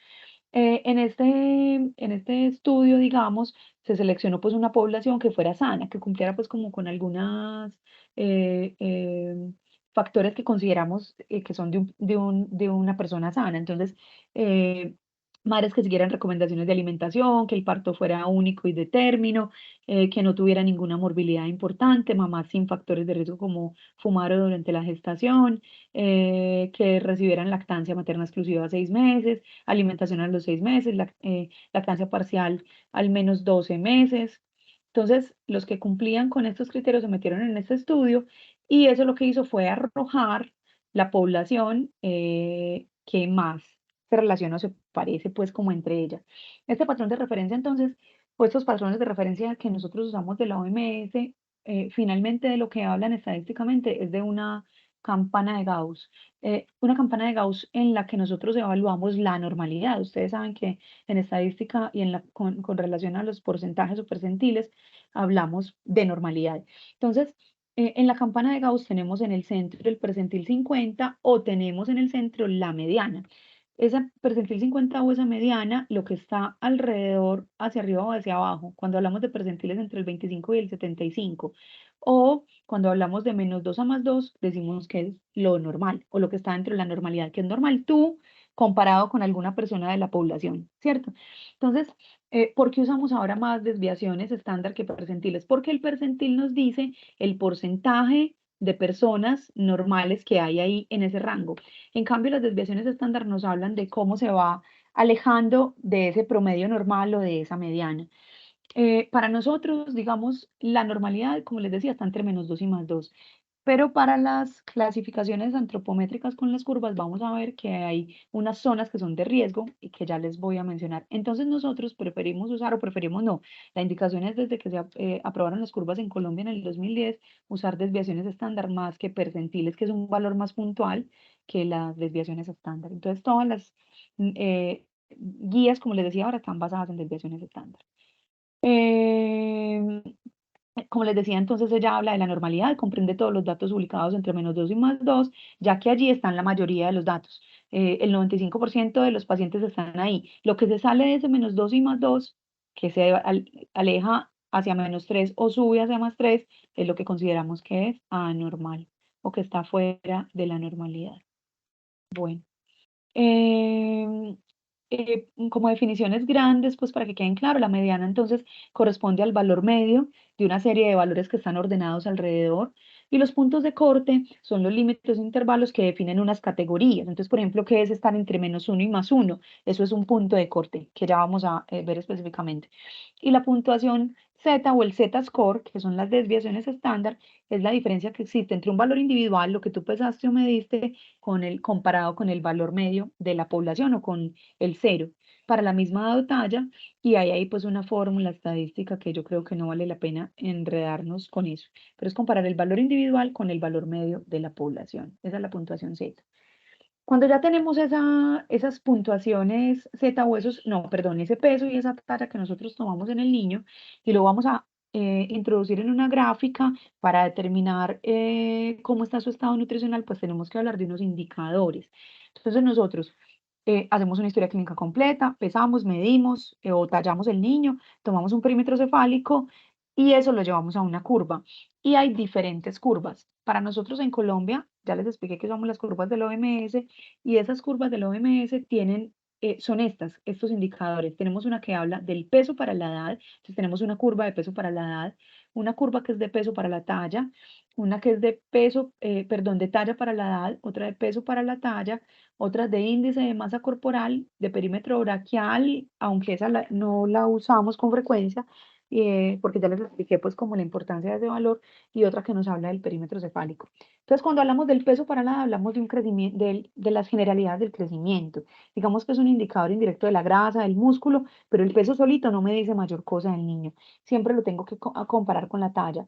En este estudio, digamos, se seleccionó pues una población que fuera sana, que cumpliera pues como con algunas eh, eh, factores que consideramos que son de una persona sana. Entonces, eh, madres que siguieran recomendaciones de alimentación, que el parto fuera único y de término, que no tuviera ninguna morbilidad importante, mamás sin factores de riesgo como fumar o durante la gestación, que recibieran lactancia materna exclusiva a 6 meses, alimentación a los 6 meses, lactancia parcial al menos 12 meses. Entonces, los que cumplían con estos criterios se metieron en este estudio y eso lo que hizo fue arrojar la población que más se relaciona o se parece pues como entre ellas. Este patrón de referencia entonces, o estos patrones de referencia que nosotros usamos de la OMS, finalmente de lo que hablan estadísticamente es de una campana de Gauss. Una campana de Gauss en la que nosotros evaluamos la normalidad. Ustedes saben que en estadística y con relación a los porcentajes o percentiles, hablamos de normalidad. Entonces, en la campana de Gauss tenemos en el centro el percentil 50 o tenemos en el centro la mediana. Esa percentil 50 o esa mediana, lo que está alrededor, hacia arriba o hacia abajo, cuando hablamos de percentiles entre el 25 y el 75, o cuando hablamos de -2 a +2, decimos que es lo normal o lo que está dentro de la normalidad, que es normal tú comparado con alguna persona de la población, ¿cierto? Entonces, ¿por qué usamos ahora más desviaciones estándar que percentiles? Porque el percentil nos dice el porcentaje de personas normales que hay ahí en ese rango. En cambio, las desviaciones estándar nos hablan de cómo se va alejando de ese promedio normal o de esa mediana. Para nosotros, digamos, la normalidad, como les decía, está entre -2 y +2. Pero para las clasificaciones antropométricas con las curvas, vamos a ver que hay unas zonas que son de riesgo y que ya les voy a mencionar. Entonces, nosotros preferimos usar, o preferimos no, la indicación es desde que se aprobaron las curvas en Colombia en el 2010, usar desviaciones estándar más que percentiles, que es un valor más puntual que las desviaciones estándar. Entonces, todas guías, como les decía ahora, están basadas en desviaciones estándar. Em, Como les decía, entonces ella habla de la normalidad, comprende todos los datos ubicados entre -2 y +2, ya que allí están la mayoría de los datos. El 95% de los pacientes están ahí. Lo que se sale de ese -2 y +2, que se aleja hacia -3 o sube hacia +3, es lo que consideramos que es anormal o que está fuera de la normalidad. Bueno. Em, como definiciones grandes, pues para que queden claro, la mediana entonces corresponde al valor medio de una serie de valores que están ordenados alrededor y los puntos de corte son los límites o intervalos que definen unas categorías. Entonces, por ejemplo, ¿qué es estar entre -1 y +1? Eso es un punto de corte que ya vamos a ver específicamente. Y la puntuación Z o el Z-score, que son las desviaciones estándar, es la diferencia que existe entre un valor individual, lo que tú pesaste o mediste, comparado con el valor medio de la población o con el cero para la misma talla, y hay ahí pues una fórmula estadística que yo creo que no vale la pena enredarnos con eso, pero es comparar el valor individual con el valor medio de la población. Esa es la puntuación Z. Cuando ya tenemos esas puntuaciones Z o esos, no, perdón, ese peso y esa talla que nosotros tomamos en el niño y lo vamos a introducir en una gráfica para determinar cómo está su estado nutricional, pues tenemos que hablar de unos indicadores. Entonces nosotros hacemos una historia clínica completa, pesamos, medimos o tallamos el niño, tomamos un perímetro cefálico y eso lo llevamos a una curva. Y hay diferentes curvas. Para nosotros en Colombia, ya les expliqué que somos las curvas del OMS y esas curvas del OMS son estos indicadores. Tenemos una que habla del peso para la edad, entonces tenemos una curva de peso para la edad, una curva que es de peso para la talla, una que es de peso, perdón, de talla para la edad, otra de peso para la talla, otra de índice de masa corporal, de perímetro braquial, aunque esa no la usamos con frecuencia, porque ya les expliqué pues como la importancia de ese valor, y otra que nos habla del perímetro cefálico. Entonces, cuando hablamos del peso para nada, hablamos de un crecimiento, de las generalidades del crecimiento. Digamos que es un indicador indirecto de la grasa, del músculo, pero el peso solito no me dice mayor cosa del niño. Siempre lo tengo que comparar con la talla.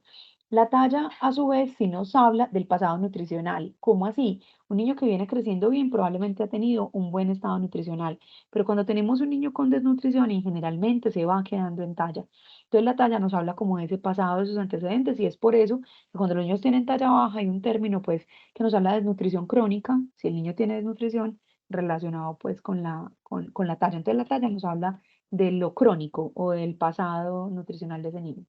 La talla, a su vez, sí nos habla del pasado nutricional. ¿Cómo así? Un niño que viene creciendo bien probablemente ha tenido un buen estado nutricional, pero cuando tenemos un niño con desnutrición y generalmente se va quedando en talla. Entonces la talla nos habla como de ese pasado, de sus antecedentes, y es por eso que cuando los niños tienen talla baja hay un término pues que nos habla de desnutrición crónica, si el niño tiene desnutrición relacionado pues con la talla. Entonces la talla nos habla de lo crónico o del pasado nutricional de ese niño.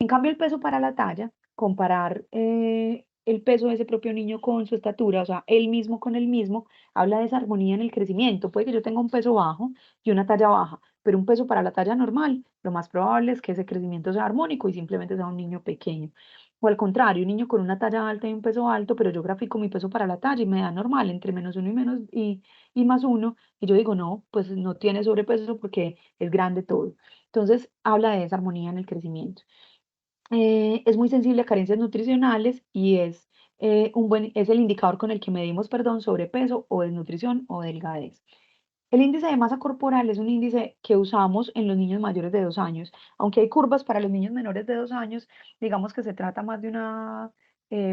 En cambio, el peso para la talla, comparar el peso de ese propio niño con su estatura, o sea, él mismo con él mismo, habla de esa armonía en el crecimiento. Puede que yo tenga un peso bajo y una talla baja, pero un peso para la talla normal, lo más probable es que ese crecimiento sea armónico y simplemente sea un niño pequeño. O al contrario, un niño con una talla alta y un peso alto, pero yo grafico mi peso para la talla y me da normal, entre -1 y +1, y yo digo, no, pues no tiene sobrepeso porque es grande todo. Entonces, habla de esa armonía en el crecimiento. Es muy sensible a carencias nutricionales y es el indicador con el que medimos, perdón, sobrepeso o desnutrición o delgadez. El índice de masa corporal es un índice que usamos en los niños mayores de 2 años. Aunque hay curvas para los niños menores de 2 años, digamos que se trata más de una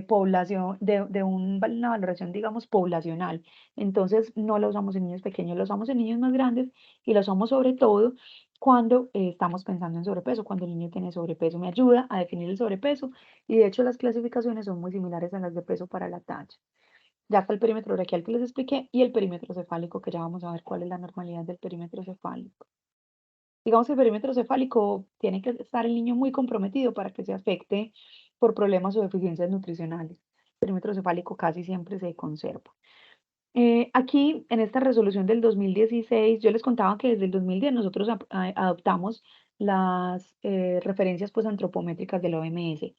población, una valoración, digamos, poblacional. Entonces, no la usamos en niños pequeños, la usamos en niños más grandes y la usamos sobre todo cuando estamos pensando en sobrepeso, cuando el niño tiene sobrepeso. Me ayuda a definir el sobrepeso y de hecho las clasificaciones son muy similares a las de peso para la talla. Ya está el perímetro braquial que les expliqué y el perímetro cefálico, que ya vamos a ver cuál es la normalidad del perímetro cefálico. Digamos que el perímetro cefálico tiene que estar el niño muy comprometido para que se afecte por problemas o deficiencias nutricionales. El perímetro cefálico casi siempre se conserva. Aquí, en esta resolución del 2016, yo les contaba que desde el 2010 nosotros adoptamos las referencias pues, antropométricas de la OMS.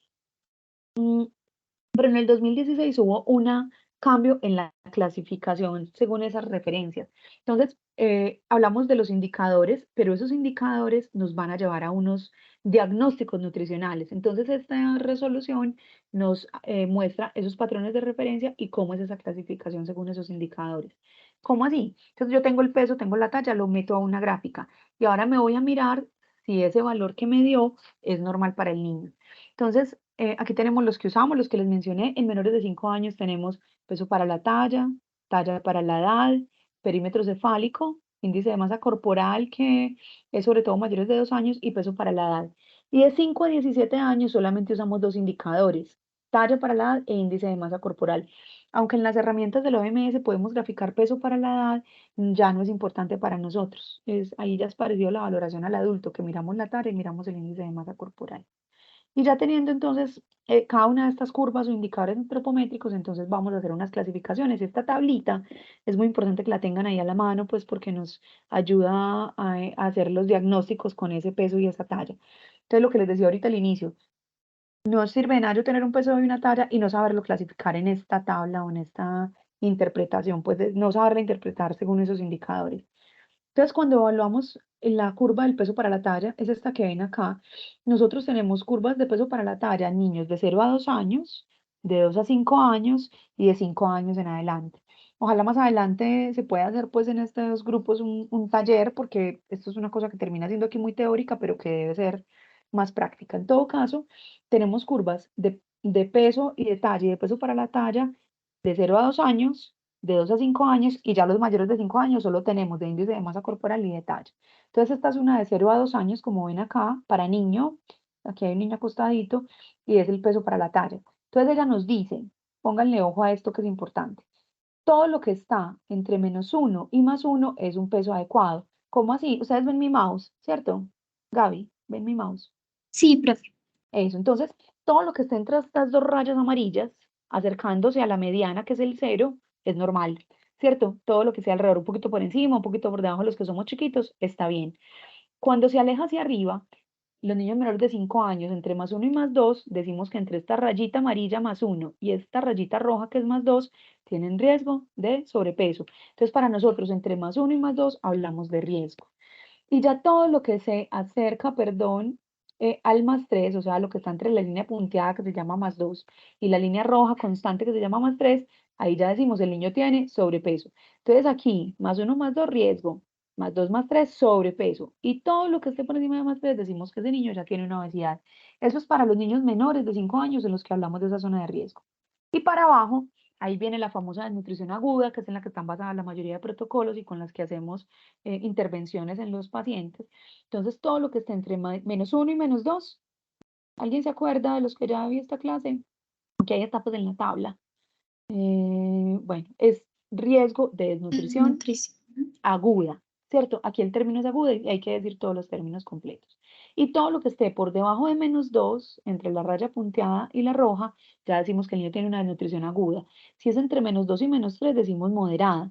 Pero en el 2016 hubo un cambio en la clasificación según esas referencias. Entonces, hablamos de los indicadores, pero esos indicadores nos van a llevar a unos diagnósticos nutricionales. Entonces, esta resolución nos muestra esos patrones de referencia y cómo es esa clasificación según esos indicadores. ¿Cómo así? Entonces, yo tengo el peso, tengo la talla, lo meto a una gráfica y ahora me voy a mirar si ese valor que me dio es normal para el niño. Entonces, aquí tenemos los que usamos, los que les mencioné. En menores de 5 años tenemos peso para la talla, talla para la edad, perímetro cefálico, índice de masa corporal, que es sobre todo mayores de 2 años, y peso para la edad. Y de 5 a 17 años solamente usamos dos indicadores, talla para la edad e índice de masa corporal. Aunque en las herramientas del OMS podemos graficar peso para la edad, ya no es importante para nosotros. Ahí ya es parecido a la valoración al adulto, que miramos la talla y miramos el índice de masa corporal. Y ya teniendo entonces cada una de estas curvas o indicadores antropométricos, entonces vamos a hacer unas clasificaciones. Esta tablita es muy importante que la tengan ahí a la mano, pues porque nos ayuda a hacer los diagnósticos con ese peso y esa talla. Entonces, lo que les decía ahorita al inicio, no sirve de nada yo tener un peso y una talla y no saberlo clasificar en esta tabla o en esta interpretación, pues no saberla interpretar según esos indicadores. Entonces, cuando evaluamos la curva del peso para la talla, es esta que ven acá. Nosotros tenemos curvas de peso para la talla en niños de 0 a 2 años, de 2 a 5 años y de 5 años en adelante. Ojalá más adelante se pueda hacer pues en estos grupos un taller, porque esto es una cosa que termina siendo aquí muy teórica, pero que debe ser más práctica. En todo caso, tenemos curvas de peso y de talla y de peso para la talla de 0 a 2 años, de 2 a 5 años, y ya los mayores de 5 años solo tenemos de índice de masa corporal y de talla. Entonces, esta es una de 0 a 2 años, como ven acá, para niño. Aquí hay un niño acostadito y es el peso para la talla. Entonces, ella nos dice, pónganle ojo a esto que es importante. Todo lo que está entre -1 y +1 es un peso adecuado. ¿Cómo así? Ustedes ven mi mouse, ¿cierto? Gaby, ven mi mouse. Sí, profe. Eso, entonces, todo lo que esté entre estas dos rayas amarillas, acercándose a la mediana, que es el 0, es normal, ¿cierto? Todo lo que sea alrededor, un poquito por encima, un poquito por debajo, los que somos chiquitos, está bien. Cuando se aleja hacia arriba, los niños menores de 5 años, entre +1 y +2, decimos que entre esta rayita amarilla +1 y esta rayita roja, que es +2, tienen riesgo de sobrepeso. Entonces, para nosotros, entre +1 y +2, hablamos de riesgo. Y ya todo lo que se acerca, perdón, al +3, o sea, lo que está entre la línea punteada que se llama +2 y la línea roja constante que se llama +3, ahí ya decimos el niño tiene sobrepeso. Entonces aquí, +1, +2, riesgo, +2, +3, sobrepeso. Y todo lo que esté por encima de +3, decimos que ese niño ya tiene una obesidad. Eso es para los niños menores de 5 años en los que hablamos de esa zona de riesgo. Y para abajo, ahí viene la famosa desnutrición aguda, que es en la que están basadas la mayoría de protocolos y con las que hacemos intervenciones en los pacientes. Entonces, todo lo que esté entre -1 y -2, ¿alguien se acuerda de los que ya vi esta clase? Que hay etapas en la tabla. Bueno, es riesgo de desnutrición Nutrición. aguda, ¿cierto? Aquí el término es aguda y hay que decir todos los términos completos. Y todo lo que esté por debajo de -2, entre la raya punteada y la roja, ya decimos que el niño tiene una desnutrición aguda. Si es entre -2 y -3, decimos moderada.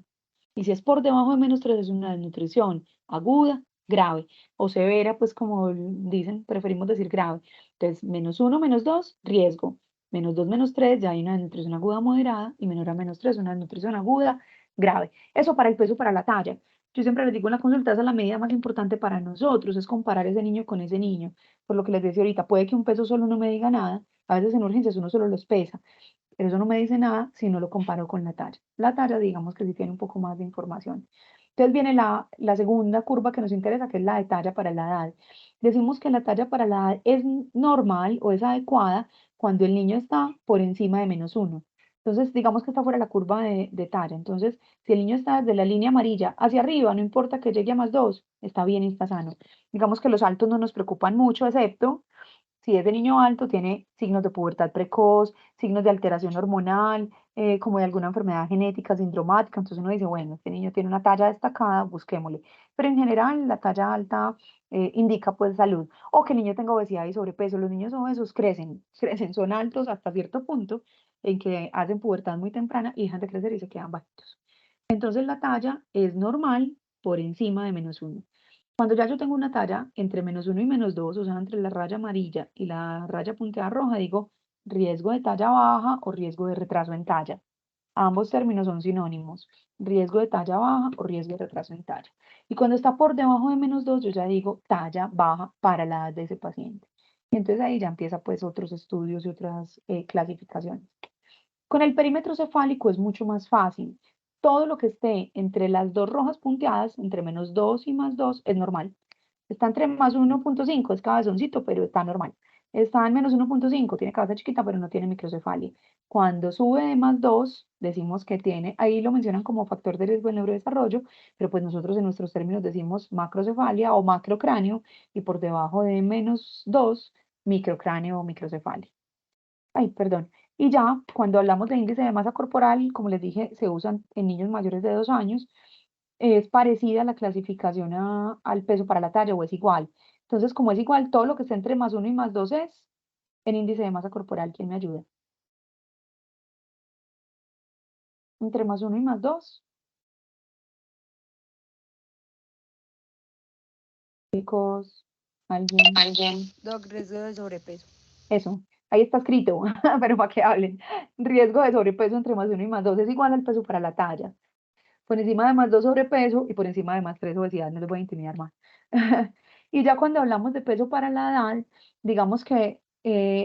Y si es por debajo de -3, es una desnutrición aguda, grave o severa, pues como dicen, preferimos decir grave. Entonces, -1, -2, riesgo. -2, -3, ya hay una desnutrición aguda moderada, y menor a -3, una desnutrición aguda, grave. Eso para el peso, para la talla. Yo siempre les digo en la consulta, esa es la medida más importante para nosotros, es comparar ese niño con ese niño. Por lo que les decía ahorita, puede que un peso solo no me diga nada, a veces en urgencias uno solo los pesa, pero eso no me dice nada si no lo comparo con la talla. La talla, digamos que sí tiene un poco más de información. Entonces viene la segunda curva que nos interesa, que es la de talla para la edad. Decimos que la talla para la edad es normal o es adecuada cuando el niño está por encima de -1. Entonces, digamos que está fuera la curva de talla. Entonces, si el niño está desde la línea amarilla hacia arriba, no importa que llegue a +2, está bien y está sano. Digamos que los altos no nos preocupan mucho, excepto si ese niño alto tiene signos de pubertad precoz, signos de alteración hormonal, como de alguna enfermedad genética, sindromática, entonces uno dice, bueno, este niño tiene una talla destacada, busquémosle. Pero en general, la talla alta indica pues salud. O que el niño tenga obesidad y sobrepeso. Los niños obesos crecen, crecen, son altos hasta cierto punto en que hacen pubertad muy temprana y dejan de crecer y se quedan bajitos. Entonces la talla es normal por encima de -1. Cuando ya yo tengo una talla entre -1 y -2, o sea, entre la raya amarilla y la raya punteada roja, digo riesgo de talla baja o riesgo de retraso en talla. Ambos términos son sinónimos, riesgo de talla baja o riesgo de retraso en talla. Y cuando está por debajo de -2, yo ya digo talla baja para la edad de ese paciente. Y entonces ahí ya empieza pues otros estudios y otras clasificaciones. Con el perímetro cefálico es mucho más fácil. Todo lo que esté entre las dos rojas punteadas, entre -2 y +2, es normal. Está entre +1.5, es cabezoncito, pero está normal. está en -1,5, tiene cabeza chiquita, pero no tiene microcefalia. Cuando sube de +2, decimos que tiene, ahí lo mencionan como factor de riesgo del neurodesarrollo, pero pues nosotros en nuestros términos decimos macrocefalia o macrocráneo, y por debajo de -2, microcráneo o microcefalia. Ay, perdón. Y ya, cuando hablamos de índice de masa corporal, como les dije, se usan en niños mayores de 2 años, es parecida la clasificación al peso para la talla o es igual. Entonces, como es igual, todo lo que esté entre +1 y +2 es el índice de masa corporal. ¿Quién me ayuda? Entre +1 y +2, chicos, alguien. Doc, riesgo de sobrepeso. Eso, ahí está escrito, pero para que hablen. Riesgo de sobrepeso entre +1 y +2 es igual al peso para la talla. Por encima de +2 sobrepeso y por encima de +3 obesidad, no les voy a intimidar más. Y ya cuando hablamos de peso para la edad, digamos que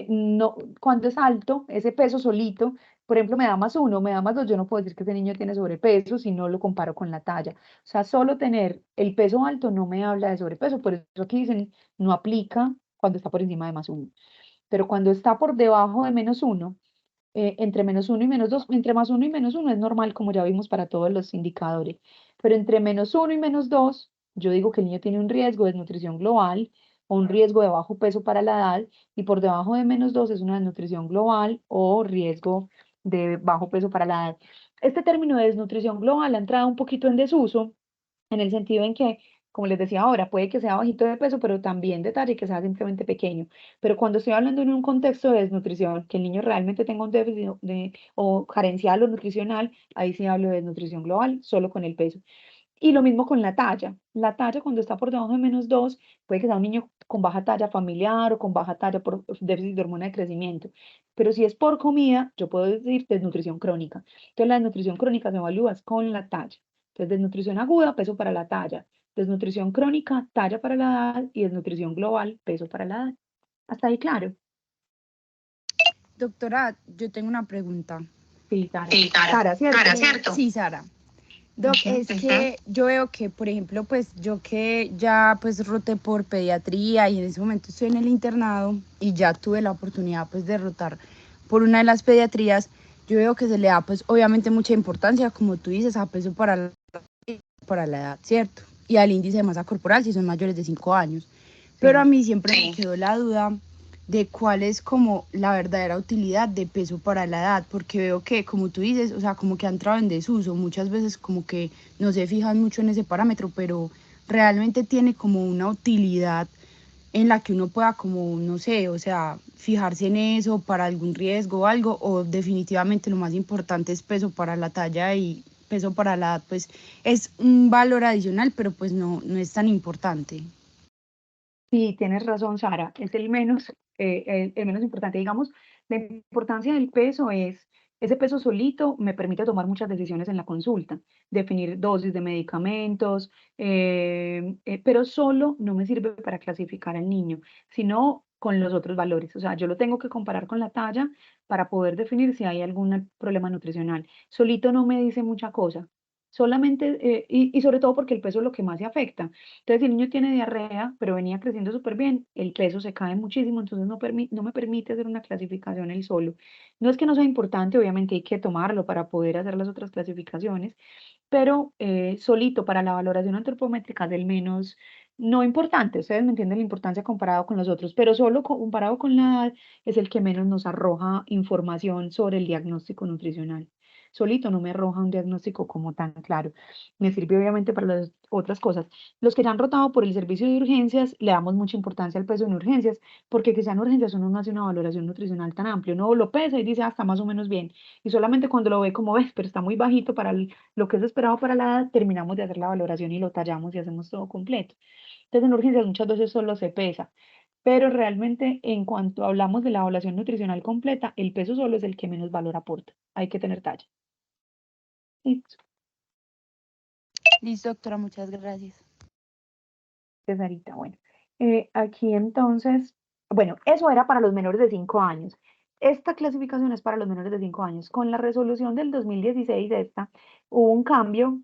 no, cuando es alto, ese peso solito, por ejemplo, me da +1, me da +2, yo no puedo decir que ese niño tiene sobrepeso si no lo comparo con la talla. O sea, solo tener el peso alto no me habla de sobrepeso, por eso aquí dicen no aplica cuando está por encima de +1. Pero cuando está por debajo de -1, entre -1 y -2, entre +1 y -1 es normal, como ya vimos para todos los indicadores, pero entre -1 y -2, yo digo que el niño tiene un riesgo de desnutrición global o un riesgo de bajo peso para la edad, y por debajo de -2 es una desnutrición global o riesgo de bajo peso para la edad. Este término de desnutrición global ha entrado un poquito en desuso, en el sentido en que, como les decía ahora, puede que sea bajito de peso, pero también de talla y que sea simplemente pequeño. Pero cuando estoy hablando en un contexto de desnutrición, que el niño realmente tenga un déficit o carencial o nutricional, ahí sí hablo de desnutrición global, solo con el peso. Y lo mismo con la talla. La talla cuando está por debajo de -2, puede que sea un niño con baja talla familiar o con baja talla por déficit de hormona de crecimiento. Pero si es por comida, yo puedo decir desnutrición crónica. Entonces la desnutrición crónica se evalúa es con la talla. Entonces desnutrición aguda, peso para la talla. Desnutrición crónica, talla para la edad. Y desnutrición global, peso para la edad. ¿Hasta ahí claro? Doctora, yo tengo una pregunta. Sí, Sara. Sara, ¿cierto? Sí, Sara. Doc, Ujú. es que yo veo que, por ejemplo, pues yo que ya pues roté por pediatría y en ese momento estoy en el internado y ya tuve la oportunidad pues de rotar por una de las pediatrías, yo veo que se le da pues obviamente mucha importancia, como tú dices, a peso para la edad, ¿cierto? Y al índice de masa corporal si son mayores de 5 años. Pero a Sí. mí siempre me quedó la duda de cuál es como la verdadera utilidad de peso para la edad, porque veo que, como tú dices, o sea, como que ha entrado en desuso, muchas veces como que no se fijan mucho en ese parámetro, pero realmente tiene como una utilidad en la que uno pueda como, no sé, o sea, fijarse en eso para algún riesgo o algo, o definitivamente lo más importante es peso para la talla y peso para la edad, pues es un valor adicional, pero pues no es tan importante. Sí, tienes razón, Sara, es el menos importante. Digamos, la importancia del peso es, ese peso solito me permite tomar muchas decisiones en la consulta, definir dosis de medicamentos, pero solo no me sirve para clasificar al niño, sino con los otros valores. O sea, yo lo tengo que comparar con la talla para poder definir si hay algún problema nutricional. Solito no me dice mucha cosa. Solamente, y sobre todo porque el peso es lo que más se afecta. Entonces, si el niño tiene diarrea, pero venía creciendo súper bien, el peso se cae muchísimo, entonces no me permite hacer una clasificación él solo. No es que no sea importante, obviamente hay que tomarlo para poder hacer las otras clasificaciones, pero solito para la valoración antropométrica es el menos, no importante, ustedes me entienden la importancia comparado con los otros, pero solo comparado con la edad es el que menos nos arroja información sobre el diagnóstico nutricional. Solito no me arroja un diagnóstico como tan claro. Me sirve obviamente para las otras cosas. Los que ya han rotado por el servicio de urgencias, le damos mucha importancia al peso en urgencias, porque que sean urgencias uno no hace una valoración nutricional tan amplia. Uno lo pesa y dice, ah, está más o menos bien. Y solamente cuando lo ve como ves, pero está muy bajito para lo que es esperado para la edad, terminamos de hacer la valoración y lo tallamos y hacemos todo completo. Entonces en urgencias muchas veces solo se pesa. Pero realmente en cuanto hablamos de la evaluación nutricional completa, el peso solo es el que menos valor aporta. Hay que tener talla. Listo, Listo, doctora, muchas gracias. Cesarita. Bueno, aquí entonces, bueno, eso era para los menores de 5 años. Esta clasificación es para los menores de 5 años. Con la resolución del 2016 hubo un cambio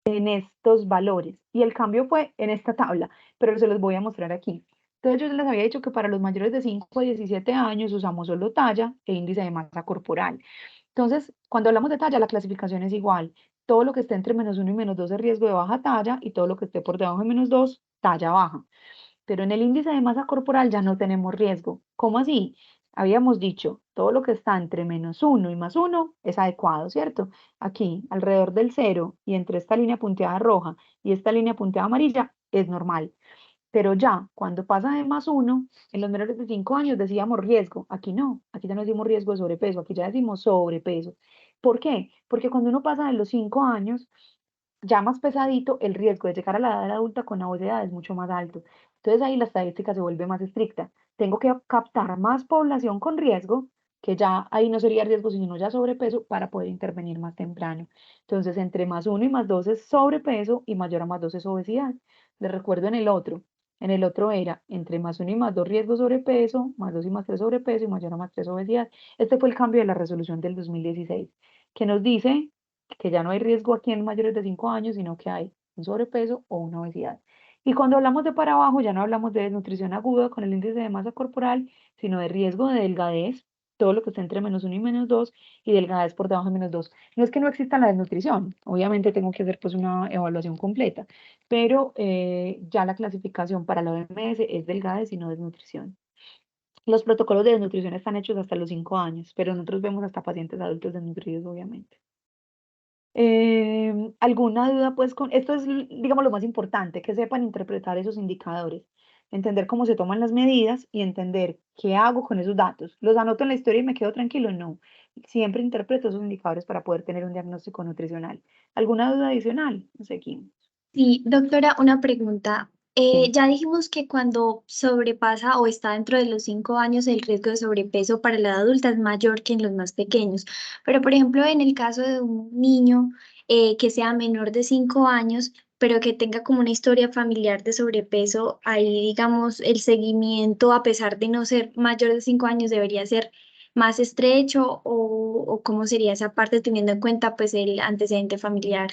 en estos valores y el cambio fue en esta tabla, pero se los voy a mostrar aquí. Entonces yo les había dicho que para los mayores de 5 a 17 años usamos solo talla e índice de masa corporal. Entonces, cuando hablamos de talla, la clasificación es igual. Todo lo que esté entre -1 y -2 es riesgo de baja talla y todo lo que esté por debajo de -2, talla baja. Pero en el índice de masa corporal ya no tenemos riesgo. ¿Cómo así? Habíamos dicho, todo lo que está entre -1 y +1 es adecuado, ¿cierto? Aquí, alrededor del cero y entre esta línea punteada roja y esta línea punteada amarilla, es normal. Pero ya, cuando pasa de +1, en los menores de 5 años decíamos riesgo. Aquí no, aquí ya no decimos riesgo de sobrepeso, aquí ya decimos sobrepeso. ¿Por qué? Porque cuando uno pasa de los 5 años, ya más pesadito, el riesgo de llegar a la edad adulta con obesidad es mucho más alto. Entonces ahí la estadística se vuelve más estricta. Tengo que captar más población con riesgo, que ya ahí no sería riesgo, sino ya sobrepeso, para poder intervenir más temprano. Entonces, entre +1 y +2 es sobrepeso y mayor a +2 es obesidad. Les recuerdo en el otro. En el otro era entre +1 y +2 riesgo sobrepeso, +2 y +3 sobrepeso y mayor a +3 obesidad. Este fue el cambio de la resolución del 2016, que nos dice que ya no hay riesgo aquí en mayores de 5 años, sino que hay un sobrepeso o una obesidad. Y cuando hablamos de para abajo, ya no hablamos de desnutrición aguda con el índice de masa corporal, sino de riesgo de delgadez, todo lo que está entre -1 y -2, y delgadez por debajo de -2. No es que no exista la desnutrición, obviamente tengo que hacer pues una evaluación completa, pero ya la clasificación para la OMS es delgadez y no desnutrición. Los protocolos de desnutrición están hechos hasta los 5 años, pero nosotros vemos hasta pacientes adultos desnutridos, obviamente. ¿Alguna duda, pues, con esto es, digamos, lo más importante, que sepan interpretar esos indicadores, entender cómo se toman las medidas y entender qué hago con esos datos? ¿Los anoto en la historia y me quedo tranquilo? No. Siempre interpreto esos indicadores para poder tener un diagnóstico nutricional. ¿Alguna duda adicional? Seguimos. Sí, doctora, una pregunta. Sí. Ya dijimos que cuando sobrepasa o está dentro de los 5 años, el riesgo de sobrepeso para la edad adulta es mayor que en los más pequeños. Pero, por ejemplo, en el caso de un niño que sea menor de 5 años, pero que tenga como una historia familiar de sobrepeso, ahí, digamos, el seguimiento, a pesar de no ser mayor de 5 años, debería ser más estrecho o cómo sería esa parte teniendo en cuenta pues el antecedente familiar.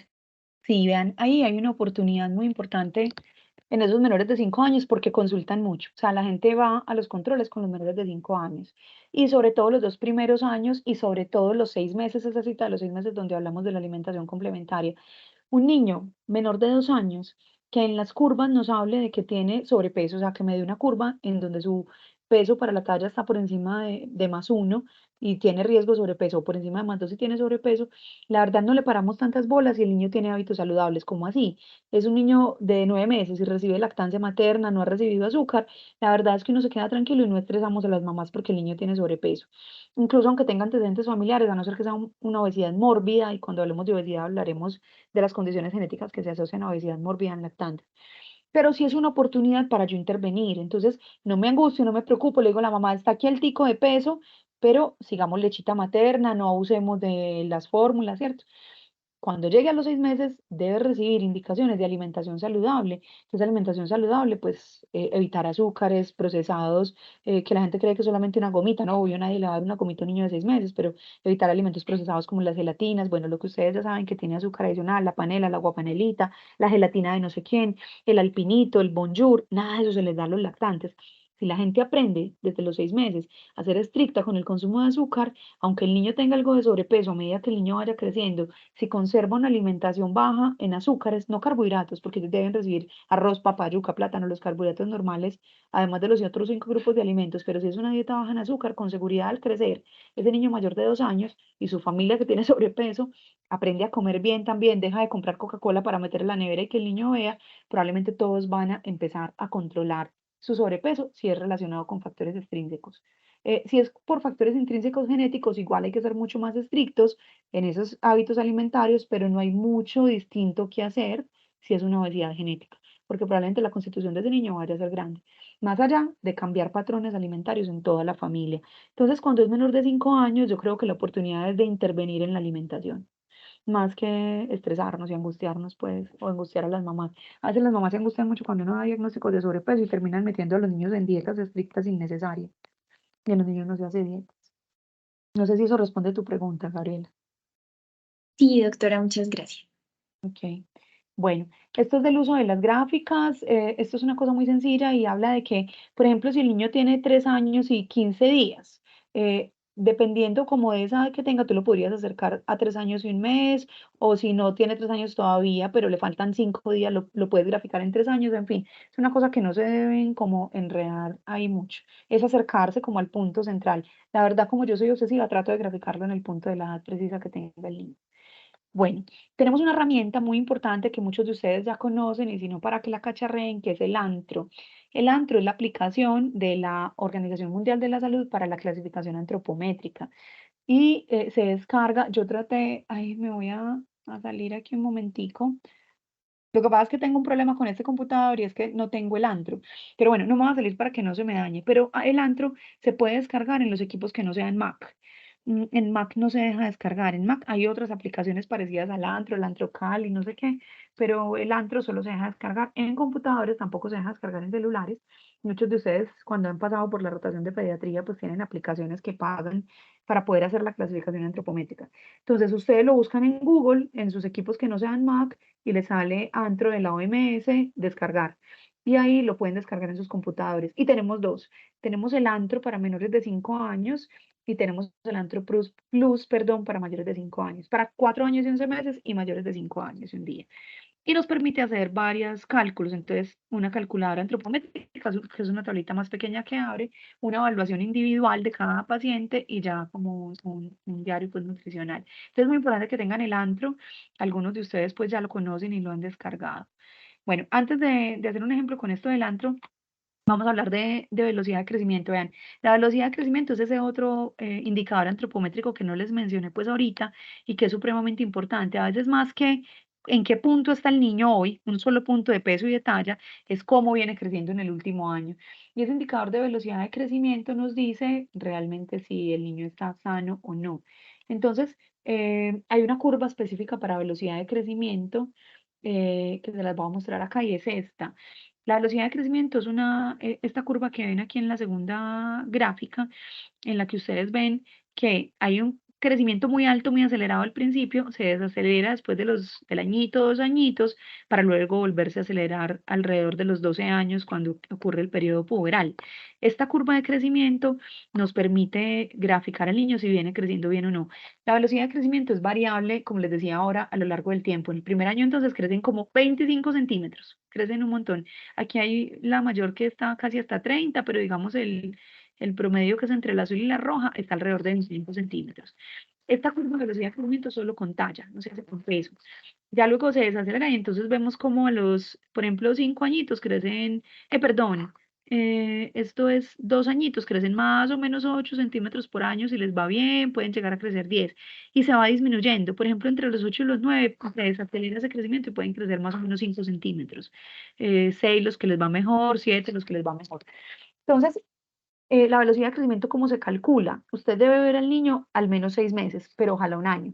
Sí, vean, ahí hay una oportunidad muy importante en esos menores de 5 años porque consultan mucho. O sea, la gente va a los controles con los menores de 5 años y sobre todo los 2 primeros años y sobre todo los 6 meses, esa cita de los 6 meses donde hablamos de la alimentación complementaria. Un niño menor de 2 años que en las curvas nos hable de que tiene sobrepeso, o sea, que me dé una curva en donde su peso para la talla está por encima de +1 y tiene riesgo de sobrepeso, o por encima de +2 y tiene sobrepeso, la verdad no le paramos tantas bolas y el niño tiene hábitos saludables. ¿Cómo así? Es un niño de 9 meses y recibe lactancia materna, no ha recibido azúcar. La verdad es que uno se queda tranquilo y no estresamos a las mamás porque el niño tiene sobrepeso. Incluso aunque tenga antecedentes familiares, a no ser que sea una obesidad mórbida, y cuando hablemos de obesidad hablaremos de las condiciones genéticas que se asocian a obesidad mórbida en lactantes. Pero sí es una oportunidad para yo intervenir. Entonces, no me angustio, no me preocupo. Le digo a la mamá, está aquí el tico de peso, pero sigamos lechita materna, no abusemos de las fórmulas, ¿cierto? Cuando llegue a los 6 meses, debe recibir indicaciones de alimentación saludable. Entonces, alimentación saludable, pues evitar azúcares, procesados, que la gente cree que es solamente una gomita, no, obvio, nadie le va a dar una gomita a un niño de 6 meses, pero evitar alimentos procesados como las gelatinas, bueno, lo que ustedes ya saben que tiene azúcar adicional, la panela, la guapanelita, la gelatina de no sé quién, el alpinito, el bonjour, nada de eso se les da a los lactantes. Si la gente aprende desde los 6 meses a ser estricta con el consumo de azúcar, aunque el niño tenga algo de sobrepeso a medida que el niño vaya creciendo, si conserva una alimentación baja en azúcares, no carbohidratos, porque ellos deben recibir arroz, papa, yuca, plátano, los carbohidratos normales, además de los otros 5 grupos de alimentos, pero si es una dieta baja en azúcar, con seguridad al crecer, ese niño mayor de 2 años y su familia que tiene sobrepeso, aprende a comer bien también, deja de comprar Coca-Cola para meter en la nevera y que el niño vea, probablemente todos van a empezar a controlar su sobrepeso si es relacionado con factores extrínsecos. Si es por factores intrínsecos genéticos, igual hay que ser mucho más estrictos en esos hábitos alimentarios, pero no hay mucho distinto que hacer si es una obesidad genética, porque probablemente la constitución de ese niño vaya a ser grande, más allá de cambiar patrones alimentarios en toda la familia. Entonces, cuando es menor de 5 años, yo creo que la oportunidad es de intervenir en la alimentación, más que estresarnos y angustiarnos, pues, o angustiar a las mamás. A veces las mamás se angustian mucho cuando uno da diagnósticos de sobrepeso y terminan metiendo a los niños en dietas estrictas innecesarias, y a los niños no se hace dietas. No sé si eso responde a tu pregunta, Gabriela. Sí, doctora, muchas gracias. Ok. Bueno, esto es del uso de las gráficas. Esto es una cosa muy sencilla y habla de que, por ejemplo, si el niño tiene 3 años y 15 días, dependiendo como de esa edad que tenga, tú lo podrías acercar a 3 años y un mes, o si no tiene 3 años todavía, pero le faltan 5 días, lo puedes graficar en 3 años, en fin, es una cosa que no se deben como enredar ahí mucho. Es acercarse como al punto central. La verdad, como yo soy obsesiva, trato de graficarlo en el punto de la edad precisa que tenga el niño. Bueno, tenemos una herramienta muy importante que muchos de ustedes ya conocen y si no para que la cacharreen, que es el ANTRO. El ANTRO es la aplicación de la Organización Mundial de la Salud para la clasificación antropométrica y se descarga. Yo traté, ay, me voy a salir aquí un momentico. Lo que pasa es que tengo un problema con este computador y es que no tengo el Antro. Pero bueno, no me va a salir para que no se me dañe. Pero el Antro se puede descargar en los equipos que no sean Mac. En Mac no se deja descargar. En Mac hay otras aplicaciones parecidas al Antro, el Antro Cal y no sé qué, pero el Antro solo se deja descargar en computadores, tampoco se deja descargar en celulares. Muchos de ustedes, cuando han pasado por la rotación de pediatría, pues tienen aplicaciones que pagan para poder hacer la clasificación antropométrica. Entonces, ustedes lo buscan en Google, en sus equipos que no sean Mac, y les sale Antro de la OMS, descargar. Y ahí lo pueden descargar en sus computadores. Y tenemos dos. Tenemos el Antro para menores de 5 años y tenemos el Antro Plus, perdón, para mayores de 5 años. Para 4 años y 11 meses y mayores de 5 años y un día. Y nos permite hacer varios cálculos. Entonces, una calculadora antropométrica, que es una tablita más pequeña que abre, una evaluación individual de cada paciente y ya como un diario pues, nutricional. Entonces, es muy importante que tengan el antro. Algunos de ustedes pues ya lo conocen y lo han descargado. Bueno, antes de hacer un ejemplo con esto del antro, vamos a hablar de velocidad de crecimiento. Vean, la velocidad de crecimiento es ese otro indicador antropométrico que no les mencioné pues ahorita y que es supremamente importante. A veces más que en qué punto está el niño hoy, un solo punto de peso y de talla, es cómo viene creciendo en el último año. Y ese indicador de velocidad de crecimiento nos dice realmente si el niño está sano o no. Entonces, hay una curva específica para velocidad de crecimiento que se las voy a mostrar acá y es esta. La velocidad de crecimiento es esta curva que ven aquí en la segunda gráfica, en la que ustedes ven que hay un crecimiento muy alto, muy acelerado al principio, se desacelera después del añito, 2 añitos, para luego volverse a acelerar alrededor de los 12 años cuando ocurre el periodo puberal. Esta curva de crecimiento nos permite graficar al niño si viene creciendo bien o no. La velocidad de crecimiento es variable, como les decía ahora, a lo largo del tiempo. En el primer año entonces crecen como 25 centímetros, crecen un montón. Aquí hay la mayor que está casi hasta 30, pero digamos el promedio que es entre el azul y la roja está alrededor de 25 centímetros. Esta curva de velocidad de crecimiento solo con talla, no se hace con peso. Ya luego se desacelera y entonces vemos como a los, por ejemplo, 5 añitos crecen, perdón, esto es 2 añitos, crecen más o menos 8 centímetros por año, si les va bien, pueden llegar a crecer 10 y se va disminuyendo. Por ejemplo, entre los 8 y los 9 se desacelera ese crecimiento y pueden crecer más o menos 5 centímetros. 6 los que les va mejor, 7 los que les va mejor. Entonces, la velocidad de crecimiento, ¿cómo se calcula? Usted debe ver al niño al menos 6 meses, pero ojalá un año.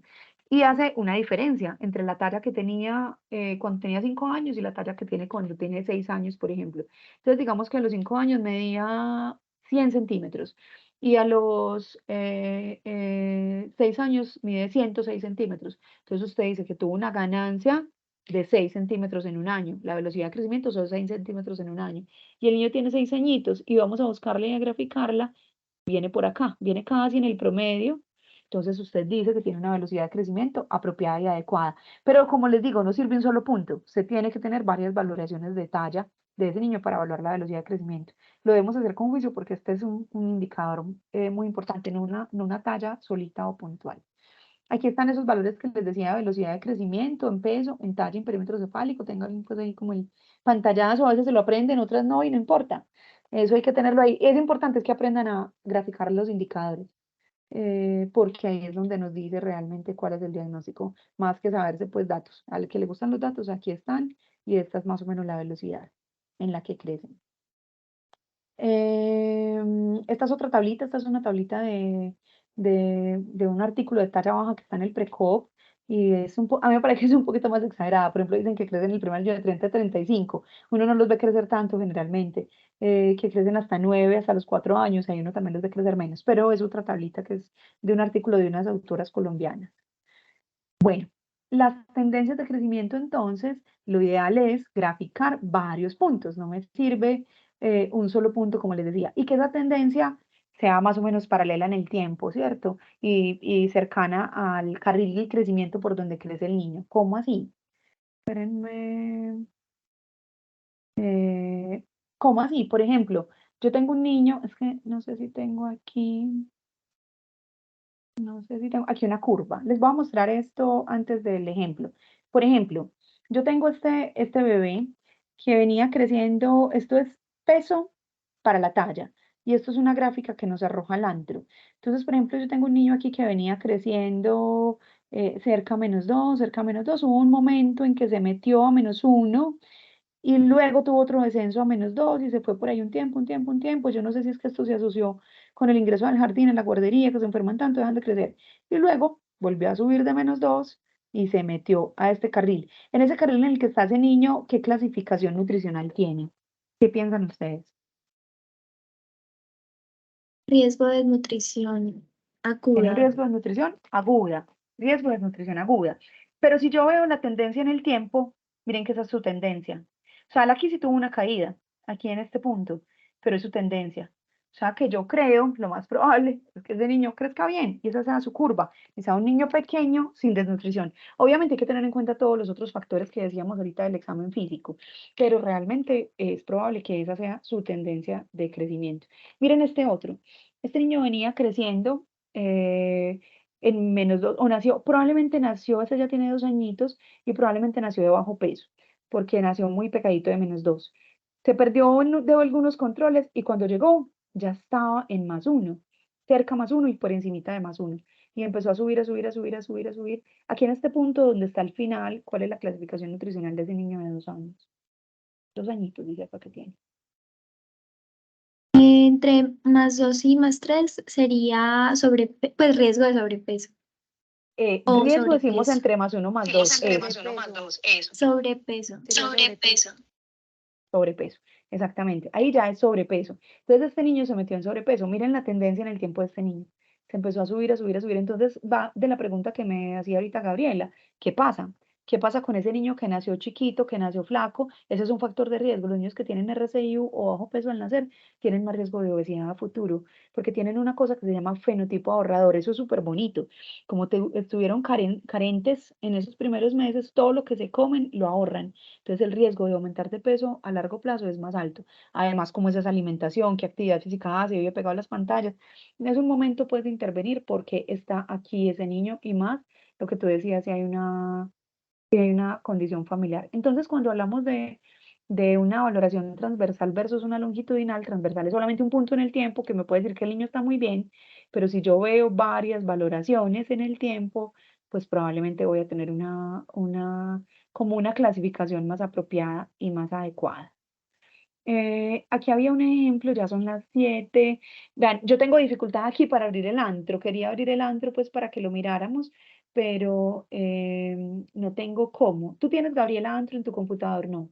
Y hace una diferencia entre la talla que tenía cuando tenía 5 años y la talla que tiene cuando tiene 6 años, por ejemplo. Entonces, digamos que a los 5 años medía 100 centímetros y a los 6 años mide 106 centímetros. Entonces, usted dice que tuvo una ganancia de 6 centímetros en un año. La velocidad de crecimiento son 6 centímetros en un año y el niño tiene 6 añitos y vamos a buscarla y a graficarla, viene por acá, viene casi en el promedio. Entonces usted dice que tiene una velocidad de crecimiento apropiada y adecuada. Pero como les digo, no sirve un solo punto. Usted tiene que tener varias valoraciones de talla de ese niño para evaluar la velocidad de crecimiento. Lo debemos hacer con juicio porque este es un indicador muy importante, no una talla solita o puntual. Aquí están esos valores que les decía de velocidad de crecimiento, en peso, en talla, en perímetro cefálico. Tengan pues ahí como el pantallazo, a veces se lo aprenden, otras no, y no importa. Eso hay que tenerlo ahí. Es importante es que aprendan a graficar los indicadores, porque ahí es donde nos dice realmente cuál es el diagnóstico, más que saberse pues datos. Al que le gustan los datos, aquí están, y esta es más o menos la velocidad en la que crecen. Esta es otra tablita, esta es una tablita de un artículo de talla baja que está en el Precoc y a mí me parece que es un poquito más exagerada. Por ejemplo, dicen que crecen el primer año de 30 a 35. Uno no los ve crecer tanto generalmente, que crecen hasta 9, hasta los 4 años, ahí uno también los ve crecer menos, pero es otra tablita que es de un artículo de unas autoras colombianas. Bueno. Las tendencias de crecimiento, entonces, lo ideal es graficar varios puntos, no me sirve un solo punto, como les decía, y que esa tendencia sea más o menos paralela en el tiempo, ¿cierto? Y cercana al carril del crecimiento por donde crece el niño. ¿Cómo así? Espérenme. ¿Cómo así? Por ejemplo, yo tengo un niño, es que no sé si tengo aquí. No sé si tengo aquí una curva. Les voy a mostrar esto antes del ejemplo. Por ejemplo, yo tengo este bebé que venía creciendo, esto es peso para la talla, y esto es una gráfica que nos arroja el antro. Entonces, por ejemplo, yo tengo un niño aquí que venía creciendo cerca a -2, cerca a -2. Hubo un momento en que se metió a -1 y luego tuvo otro descenso a -2 y se fue por ahí un tiempo, un tiempo, un tiempo. Yo no sé si es que esto se asoció con el ingreso al jardín, en la guardería, que se enferman tanto, dejan de crecer. Y luego volvió a subir de -2 y se metió a este carril. En ese carril en el que está ese niño, ¿qué clasificación nutricional tiene? ¿Qué piensan ustedes? Riesgo de desnutrición Tiene un aguda. riesgo de desnutrición aguda, riesgo de desnutrición aguda. Pero si yo veo la tendencia en el tiempo, miren que esa es su tendencia. O sea, él aquí sí tuvo una caída, aquí en este punto, pero es su tendencia. O sea, que yo creo, lo más probable es que ese niño crezca bien y esa sea su curva, y sea un niño pequeño sin desnutrición. Obviamente hay que tener en cuenta todos los otros factores que decíamos ahorita del examen físico, pero realmente es probable que esa sea su tendencia de crecimiento. Miren este otro. Este niño venía creciendo eh, en -2, o nació, probablemente nació, ese ya tiene 2 añitos, y probablemente nació de bajo peso, porque nació muy pecadito de -2. Se perdió de algunos controles y cuando llegó ya estaba en +1, cerca +1 y por encimita de +1. Y empezó a subir, a subir, a subir, a subir, a subir. Aquí en este punto donde está el final, ¿cuál es la clasificación nutricional de ese niño de 2 años? 2 añitos, dice acá que tiene. Entre +2 y +3 sería pues riesgo de sobrepeso o Riesgo decimos sobrepeso. entre +1 +2, eso. Sobrepeso. Sería sobrepeso. Sobrepeso, exactamente. Ahí ya es sobrepeso. Entonces este niño se metió en sobrepeso. Miren la tendencia en el tiempo de este niño. Se empezó a subir, a subir, a subir. Entonces va de la pregunta que me hacía ahorita Gabriela. ¿Qué pasa? ¿Qué pasa con ese niño que nació chiquito, que nació flaco? Ese es un factor de riesgo. Los niños que tienen RCIU o bajo peso al nacer tienen más riesgo de obesidad a futuro, porque tienen una cosa que se llama fenotipo ahorrador. Eso es súper bonito. Como estuvieron carentes en esos primeros meses, todo lo que se comen lo ahorran. Entonces el riesgo de aumentar de peso a largo plazo es más alto. Además, como es esa alimentación, qué actividad física hace, vive pegado a las pantallas, es un momento pues de intervenir porque está aquí ese niño y más lo que tú decías, si hay una condición familiar. Entonces, cuando hablamos de una valoración transversal versus una longitudinal, transversal es solamente un punto en el tiempo que me puede decir que el niño está muy bien, pero si yo veo varias valoraciones en el tiempo, pues probablemente voy a tener como una clasificación más apropiada y más adecuada. Aquí había un ejemplo, ya son las 7. Vean, yo tengo dificultad aquí para abrir el antro. Quería abrir el antro pues para que lo miráramos, pero no tengo cómo. ¿Tú tienes, Gabriela, antro en tu computador? No.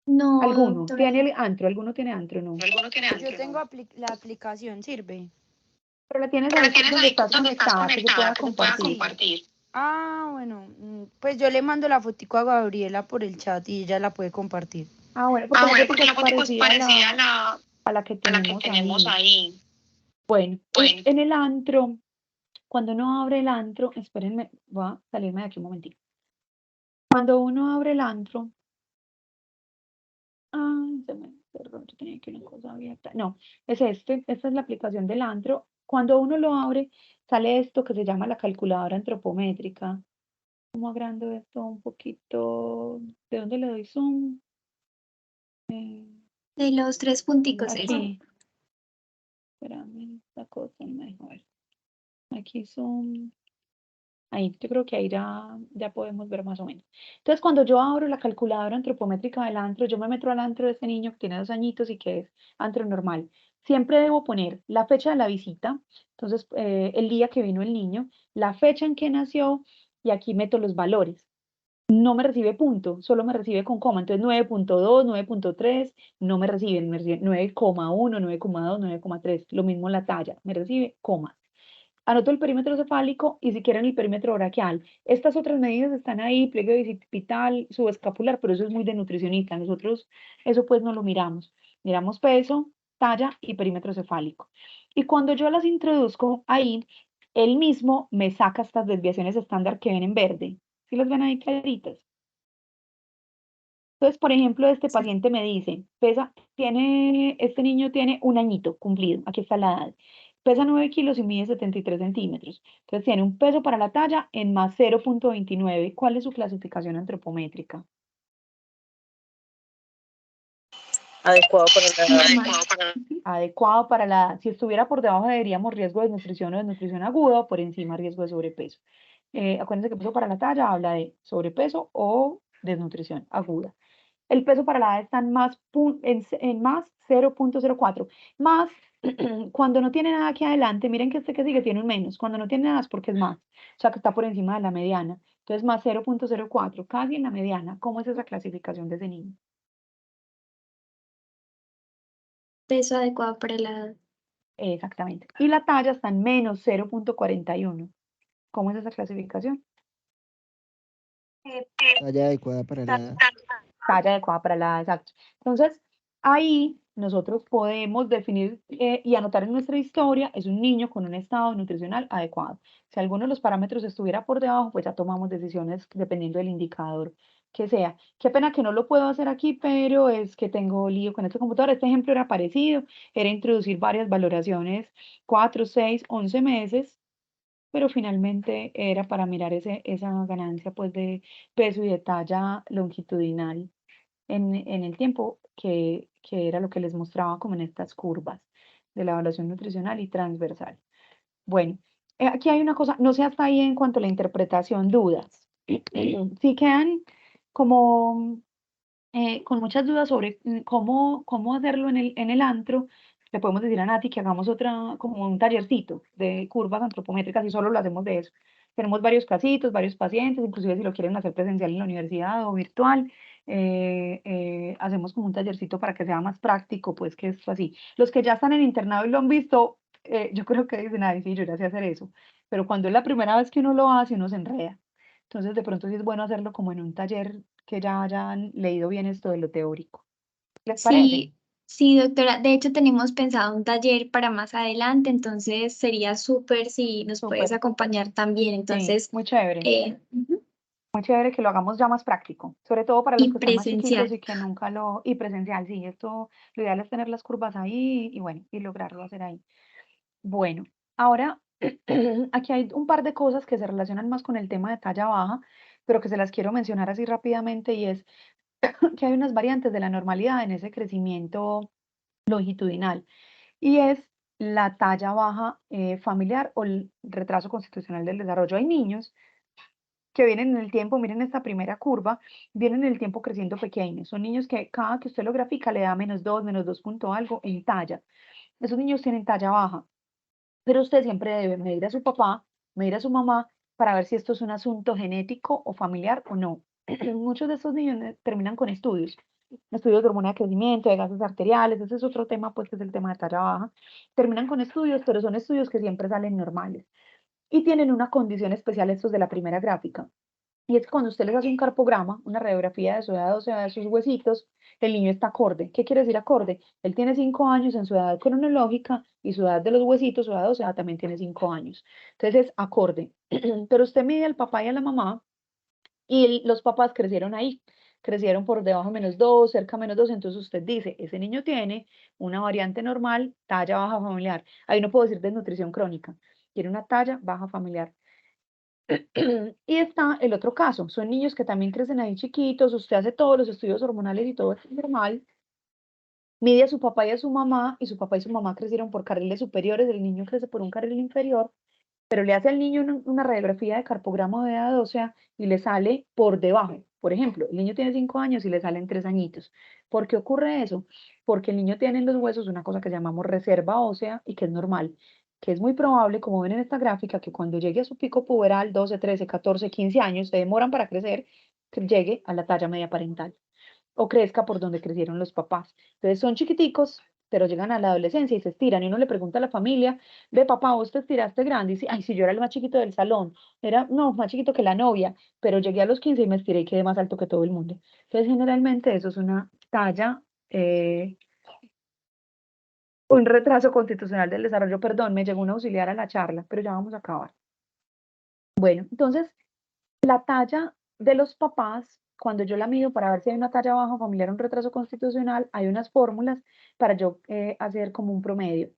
No, ¿Alguno? doctora. ¿Tiene el antro? ¿Alguno tiene antro? No. Yo tengo la aplicación, ¿sirve? Pero la tienes ahí donde estás conectada, que se pueda compartir. Sí. Ah, bueno, pues yo le mando la fotico a Gabriela por el chat y ella la puede compartir. Ah, bueno, porque la foto es parecida a la que tenemos ahí. Bueno, en el antro, cuando uno abre el antro, espérenme, voy a salirme de aquí un momentito. Cuando uno abre el antro, se me cerró, yo tenía aquí una cosa abierta. No, es esta es la aplicación del antro. Cuando uno lo abre, sale esto que se llama la calculadora antropométrica. ¿Cómo agrando esto un poquito? ¿De dónde le doy zoom? Eh, De los 3 punticos eso. aquí, espérame, esta cosa no me deja ver. Aquí zoom. Ahí, yo creo que ahí ya podemos ver más o menos. Entonces, cuando yo abro la calculadora antropométrica del antro, yo me meto al antro de este niño que tiene 2 añitos y que es antro normal. Siempre debo poner la fecha de la visita, entonces el día que vino el niño, la fecha en que nació y aquí meto los valores. No me recibe punto, solo me recibe con coma. Entonces 9.2, 9.3, no me recibe 9,1, 9,2, 9,3. Lo mismo la talla, me recibe coma. Anoto el perímetro cefálico y si quieren el perímetro braquial. Estas otras medidas están ahí, pliegue bicipital, subescapular, pero eso es muy de nutricionista. Nosotros eso pues no lo miramos. Miramos peso, talla y perímetro cefálico. Y cuando yo las introduzco ahí, él mismo me saca estas desviaciones estándar que ven en verde. ¿Sí las ven ahí claritas? Entonces, por ejemplo, este Sí. paciente me dice, este niño tiene un añito cumplido, aquí está la edad, pesa 9 kilos y mide 73 centímetros. Entonces, tiene un peso para la talla en más 0,29. ¿Cuál es su clasificación antropométrica? Adecuado para la edad. Normal. Adecuado para la edad. Si estuviera por debajo, diríamos riesgo de desnutrición o desnutrición aguda, o por encima, riesgo de sobrepeso. Acuérdense que peso para la talla habla de sobrepeso o desnutrición aguda. El peso para la edad está en más 0,04. Más, cuando no tiene nada aquí adelante, miren que este que sigue tiene un menos. Cuando no tiene nada es porque es más. O sea que está por encima de la mediana. Entonces, más 0,04, casi en la mediana. ¿Cómo es esa clasificación de ese niño? Peso adecuado para la edad. Exactamente. Y la talla está en menos 0,41. ¿Cómo es esa clasificación? Talla adecuada para la edad. Talla adecuada para la edad, exacto. Entonces, ahí nosotros podemos definir y anotar en nuestra historia, es un niño con un estado nutricional adecuado. Si alguno de los parámetros estuviera por debajo, pues ya tomamos decisiones dependiendo del indicador que sea. Qué pena que no lo puedo hacer aquí, pero es que tengo lío con este computador. Este ejemplo era parecido, era introducir varias valoraciones, 4, 6, 11 meses, pero finalmente era para mirar esa ganancia pues de peso y de talla longitudinal en el tiempo, que era lo que les mostraba como en estas curvas de la evaluación nutricional y transversal. Bueno, aquí hay una cosa, no sé hasta ahí en cuanto a la interpretación, dudas. Si quedan como con muchas dudas sobre cómo hacerlo en el antro, le podemos decir a Nati que hagamos como un tallercito de curvas antropométricas y solo lo hacemos de eso. Tenemos varios casitos, varios pacientes, inclusive si lo quieren hacer presencial en la universidad o virtual, hacemos como un tallercito para que sea más práctico, pues que es así. Los que ya están en internado y lo han visto, yo creo que dicen, ay, sí, yo ya sé hacer eso. Pero cuando es la primera vez que uno lo hace, uno se enreda. Entonces, de pronto sí es bueno hacerlo como en un taller que ya hayan leído bien esto de lo teórico. ¿Les parece? Sí, sí, doctora. De hecho, tenemos pensado un taller para más adelante, entonces sería súper si nos puedes Súper, acompañar también. sí, Entonces, ujú, muy chévere que lo hagamos ya más práctico, sobre todo para los y que están más chiquitos presencial. y que nunca y presencial, sí, esto, lo ideal es tener las curvas ahí y bueno, y lograrlo hacer ahí. Bueno, ahora aquí hay un par de cosas que se relacionan más con el tema de talla baja, pero que se las quiero mencionar así rápidamente y es que hay unas variantes de la normalidad en ese crecimiento longitudinal. Y es la talla baja familiar o el retraso constitucional del desarrollo. Hay niños que vienen en el tiempo, miren esta primera curva, vienen en el tiempo creciendo pequeños. Son niños que cada que usted lo grafica le da -2, -2 punto algo en talla. Esos niños tienen talla baja, pero usted siempre debe medir a su papá, medir a su mamá para ver si esto es un asunto genético o familiar o no. Muchos de estos niños terminan con estudios de hormona de crecimiento, de gases arteriales, ese es otro tema, pues que es el tema de talla baja. Terminan con estudios, pero son estudios que siempre salen normales. Y tienen una condición especial estos de la primera gráfica. Y es que cuando usted les hace un carpograma, una radiografía de su edad, o sea, de sus huesitos, el niño está acorde. ¿Qué quiere decir acorde? Él tiene 5 años en su edad cronológica y su edad de los huesitos, su edad, o sea, también tiene 5 años. Entonces es acorde. Pero usted mide al papá y a la mamá y los papás crecieron ahí, crecieron por debajo de -2, cerca de -2, entonces usted dice, ese niño tiene una variante normal, talla baja familiar. Ahí no puedo decir desnutrición crónica, tiene una talla baja familiar. Y está el otro caso, son niños que también crecen ahí chiquitos, usted hace todos los estudios hormonales y todo es normal, mide a su papá y a su mamá, y su papá y su mamá crecieron por carriles superiores, el niño crece por un carril inferior, pero le hace al niño una radiografía de carpograma de edad ósea y le sale por debajo. Por ejemplo, el niño tiene 5 años y le salen 3 añitos. ¿Por qué ocurre eso? Porque el niño tiene en los huesos una cosa que llamamos reserva ósea y que es normal, que es muy probable, como ven en esta gráfica, que cuando llegue a su pico puberal, 12, 13, 14, 15 años, se demoran para crecer, que llegue a la talla media parental o crezca por donde crecieron los papás. Entonces son chiquiticos, pero llegan a la adolescencia y se estiran, y uno le pregunta a la familia, ve papá, vos te estiraste grande, y dice, ay, si yo era el más chiquito del salón, era, no, más chiquito que la novia, pero llegué a los 15 y me estiré y quedé más alto que todo el mundo. Entonces, generalmente eso es una talla, un retraso constitucional del desarrollo. Perdón, me llegó un auxiliar a la charla, pero ya vamos a acabar. Bueno, entonces, la talla de los papás, cuando yo la mido para ver si hay una talla baja familiar o un retraso constitucional, hay unas fórmulas para yo hacer como un promedio.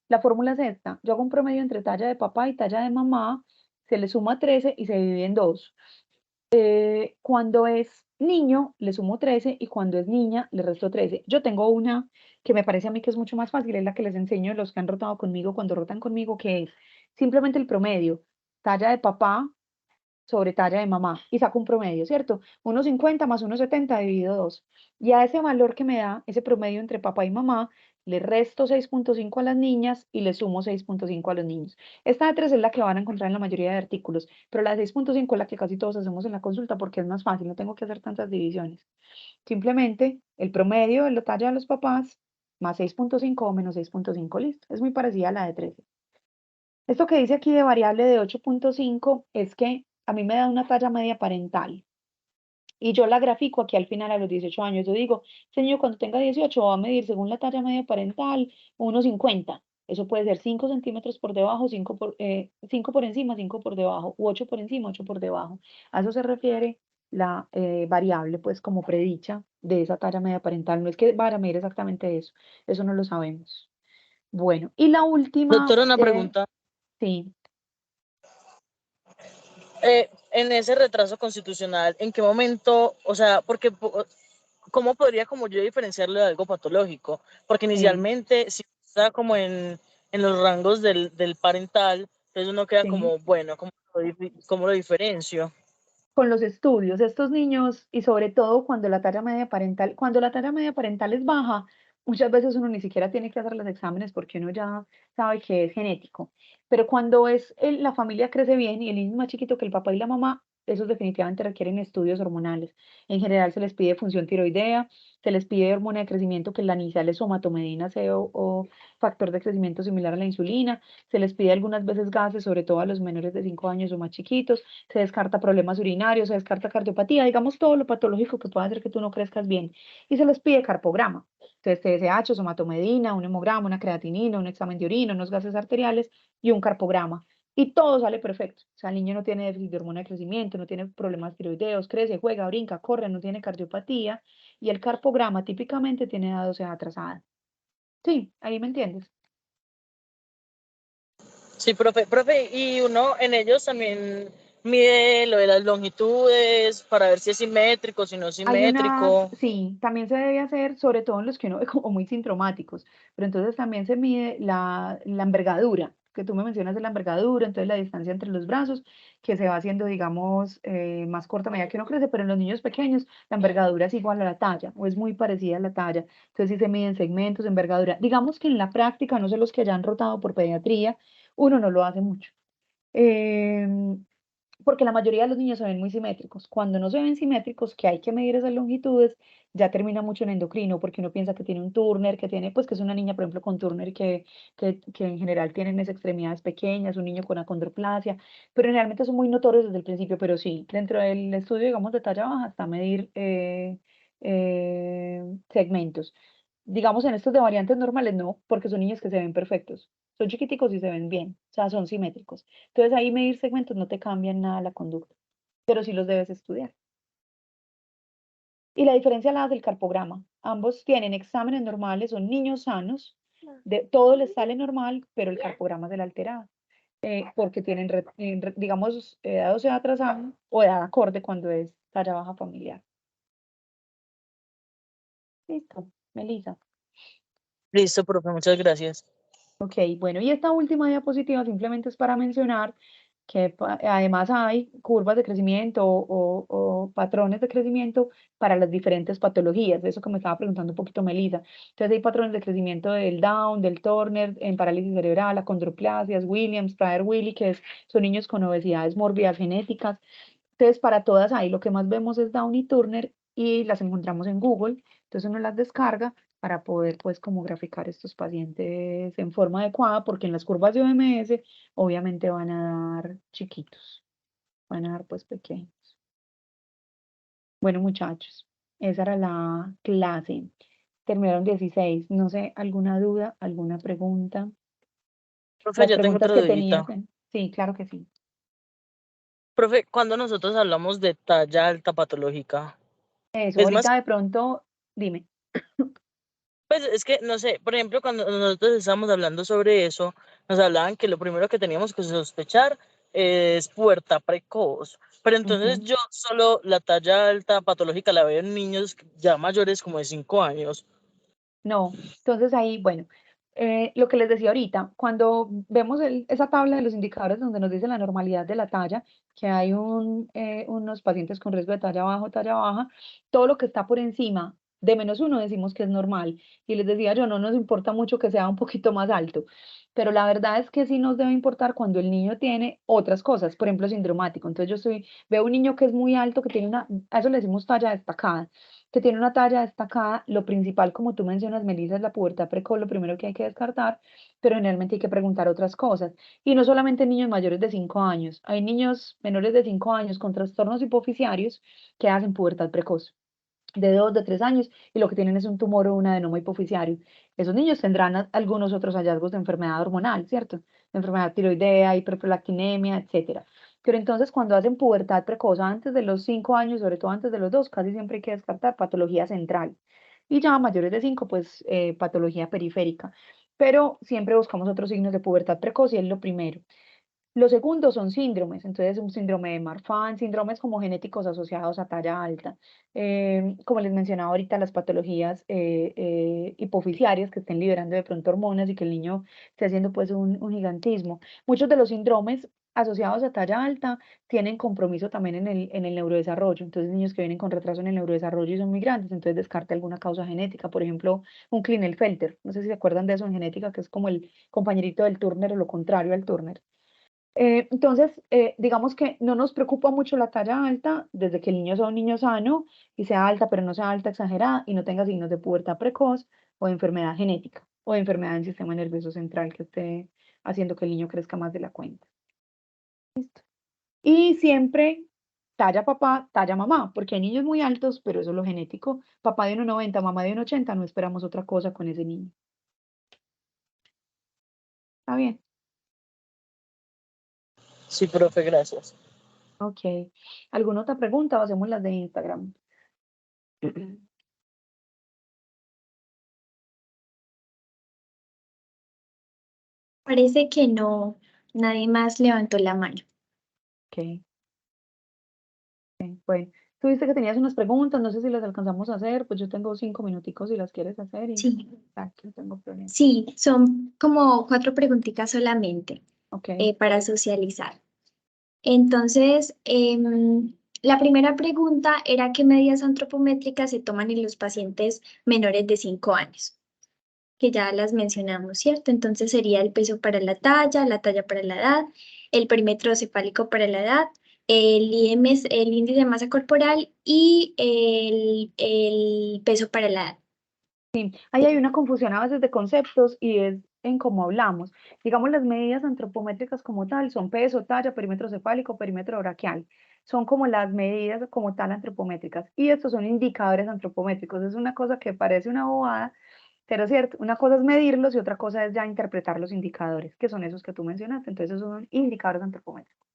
La fórmula es esta: yo hago un promedio entre talla de papá y talla de mamá, se le suma 13 y se divide en 2. Cuando es niño, le sumo 13, y cuando es niña, le resto 13. Yo tengo una que me parece a mí que es mucho más fácil, es la que les enseño a los que han rotado conmigo cuando rotan conmigo, que es simplemente el promedio, talla de papá sobre talla de mamá, y saco un promedio, ¿cierto? 1,50 más 1,70 dividido 2. Y a ese valor que me da, ese promedio entre papá y mamá, le resto 6,5 a las niñas y le sumo 6,5 a los niños. Esta de 3 es la que van a encontrar en la mayoría de artículos, pero la de 6,5 es la que casi todos hacemos en la consulta porque es más fácil, no tengo que hacer tantas divisiones. Simplemente el promedio de la talla de los papás más 6,5 o menos 6,5, listo. Es muy parecida a la de 13. Esto que dice aquí de variable de 8,5 es que a mí me da una talla media parental y yo la grafico aquí al final a los 18 años. Yo digo, señor, cuando tenga 18 va a medir según la talla media parental 1,50. Eso puede ser 5 centímetros por debajo, 5 por encima, 5 por debajo, u 8 por encima, 8 por debajo. A eso se refiere la variable, pues como predicha de esa talla media parental. No es que van a medir exactamente eso no lo sabemos. Bueno, y la última, Doctora, una pregunta. sí. En ese retraso constitucional, ¿en qué momento, o sea, porque cómo podría como yo diferenciarlo de algo patológico? Porque Sí, inicialmente, si está como en los rangos del parental, entonces uno queda sí, como, bueno, ¿cómo lo diferencio? con los estudios, estos niños, y sobre todo cuando la talla media parental es baja, muchas veces uno ni siquiera tiene que hacer los exámenes porque uno ya sabe que es genético. Pero cuando la familia crece bien y el niño es más chiquito que el papá y la mamá, esos definitivamente requieren estudios hormonales. En general se les pide función tiroidea, se les pide hormona de crecimiento, que la inicial es somatomedina C o factor de crecimiento similar a la insulina, se les pide algunas veces gases, sobre todo a los menores de 5 años o más chiquitos, se descarta problemas urinarios, se descarta cardiopatía, digamos todo lo patológico que pueda hacer que tú no crezcas bien, y se les pide carpograma. Entonces, TSH, somatomedina, un hemograma, una creatinina, un examen de orina, unos gases arteriales y un carpograma. Y todo sale perfecto. O sea, el niño no tiene déficit de hormona de crecimiento, no tiene problemas tiroideos, crece, juega, brinca, corre, no tiene cardiopatía. Y el carpograma típicamente tiene edad, o sea, atrasada. Sí, ahí me entiendes. Sí, profe, y uno en ellos también mide lo de las longitudes para ver si es simétrico, si no es Hay unas, simétrico. sí, también se debe hacer, sobre todo en los que uno ve como muy sintomáticos, pero entonces también se mide la envergadura, que tú me mencionas de la envergadura, entonces la distancia entre los brazos, que se va haciendo, digamos, más corta a medida que uno crece, pero en los niños pequeños la envergadura es igual a la talla, o es muy parecida a la talla, entonces sí se miden segmentos, envergadura. Digamos que en la práctica, no sé los que hayan rotado por pediatría, uno no lo hace mucho. Em, Porque la mayoría de los niños se ven muy simétricos. Cuando no se ven simétricos, que hay que medir esas longitudes, ya termina mucho en endocrino, porque uno piensa que tiene un Turner, que tiene, pues que es una niña, por ejemplo, con Turner, que en general tienen esas extremidades pequeñas, un niño con acondroplasia, pero realmente son muy notorios desde el principio, pero sí, dentro del estudio, digamos, de talla baja, está medir segmentos. Digamos, en estos de variantes normales, no, porque son niños que se ven perfectos. Son chiquiticos y se ven bien, o sea, son simétricos. Entonces ahí medir segmentos no te cambian nada la conducta, pero sí los debes estudiar. Y la diferencia la del carpograma. Ambos tienen exámenes normales, son niños sanos, todo les sale normal, pero el carpograma es el alterado, porque tienen, digamos, edad o sea atrasada o edad acorde cuando es talla baja familiar. Listo, Melissa. Listo, profe, muchas gracias. Ok, bueno, y esta última diapositiva simplemente es para mencionar que además hay curvas de crecimiento o patrones de crecimiento para las diferentes patologías, de eso que me estaba preguntando un poquito Melissa. Entonces hay patrones de crecimiento del Down, del Turner, en parálisis cerebral, acondroplasias, Williams, Prader-Willi, son niños con obesidades mórbidas genéticas. Entonces para todas ahí lo que más vemos es Down y Turner y las encontramos en Google, entonces uno las descarga para poder pues como graficar estos pacientes en forma adecuada, porque en las curvas de OMS obviamente van a dar chiquitos, van a dar pues pequeños. Bueno, muchachos, esa era la clase. Terminaron 16. No sé, ¿alguna duda, alguna pregunta? Profe, Las yo tengo preguntas otra que tenías dudita. Sí, claro que sí. Profe, cuando nosotros hablamos de talla alta patológica, Eso, es más, ahorita de pronto, dime. pues es que, no sé, por ejemplo, cuando nosotros estábamos hablando sobre eso, nos hablaban que lo primero que teníamos que sospechar es pubertad precoz. Pero entonces Ujú. yo solo la talla alta patológica la veo en niños ya mayores como de 5 años. No, entonces ahí, bueno, lo que les decía ahorita, cuando vemos esa tabla de los indicadores donde nos dice la normalidad de la talla, que hay unos pacientes con riesgo de talla baja o talla baja, todo lo que está por encima de -1 decimos que es normal. Y les decía yo, no nos importa mucho que sea un poquito más alto, pero la verdad es que sí nos debe importar cuando el niño tiene otras cosas, por ejemplo, sindromático. Entonces veo un niño que es muy alto, que tiene a eso le decimos talla destacada, que tiene una talla destacada. Lo principal, como tú mencionas, Melissa, es la pubertad precoz, lo primero que hay que descartar, pero generalmente hay que preguntar otras cosas. Y no solamente niños mayores de 5 años, hay niños menores de 5 años con trastornos hipofisiarios que hacen pubertad precoz, de 2, de 3 años, y lo que tienen es un tumor o un adenoma hipofisiario. Esos niños tendrán algunos otros hallazgos de enfermedad hormonal, ¿cierto? De enfermedad tiroidea, hiperprolactinemia, etcétera. Pero entonces, cuando hacen pubertad precoz antes de los 5 años, sobre todo antes de los 2, casi siempre hay que descartar patología central. Y ya mayores de 5, pues patología periférica. Pero siempre buscamos otros signos de pubertad precoz y es lo primero. Los segundos son síndromes, entonces un síndrome de Marfan, síndromes como genéticos asociados a talla alta. Como les mencionaba ahorita, las patologías hipofisiarias que estén liberando de pronto hormonas y que el niño esté haciendo pues un gigantismo. Muchos de los síndromes asociados a talla alta tienen compromiso también en el neurodesarrollo, entonces niños que vienen con retraso en el neurodesarrollo y son muy grandes, entonces descarte alguna causa genética, por ejemplo, un Klinefelter, no sé si se acuerdan de eso en genética, que es como el compañerito del Turner o lo contrario al Turner. Entonces, digamos que no nos preocupa mucho la talla alta desde que el niño sea un niño sano y sea alta, pero no sea alta exagerada y no tenga signos de pubertad precoz o de enfermedad genética o de enfermedad del sistema nervioso central que esté haciendo que el niño crezca más de la cuenta. Y siempre talla papá, talla mamá, porque hay niños muy altos, pero eso es lo genético. Papá de 1,90, mamá de 1,80, no esperamos otra cosa con ese niño. ¿Está bien? Sí, profe, gracias. Ok. ¿Alguna otra pregunta o hacemos las de Instagram? Parece que no, nadie más levantó la mano. Ok. Bueno, tú viste que tenías unas preguntas, no sé si las alcanzamos a hacer, pues yo tengo 5 minuticos si las quieres hacer y Sí, aquí no tengo problema. sí, son como 4 preguntitas solamente Ok, para socializar. Entonces, la primera pregunta era qué medidas antropométricas se toman en los pacientes menores de 5 años, que ya las mencionamos, ¿cierto? Entonces sería el peso para la talla para la edad, el perímetro cefálico para la edad, el IMS, el índice de masa corporal y el peso para la edad. ahí hay una confusión a veces de conceptos y es en cómo hablamos. Digamos, las medidas antropométricas como tal son peso, talla, perímetro cefálico, perímetro braquial. Son como las medidas como tal antropométricas. Y estos son indicadores antropométricos. Es una cosa que parece una bobada, pero es cierto, una cosa es medirlos y otra cosa es ya interpretar los indicadores, que son esos que tú mencionaste. Entonces, esos son indicadores antropométricos.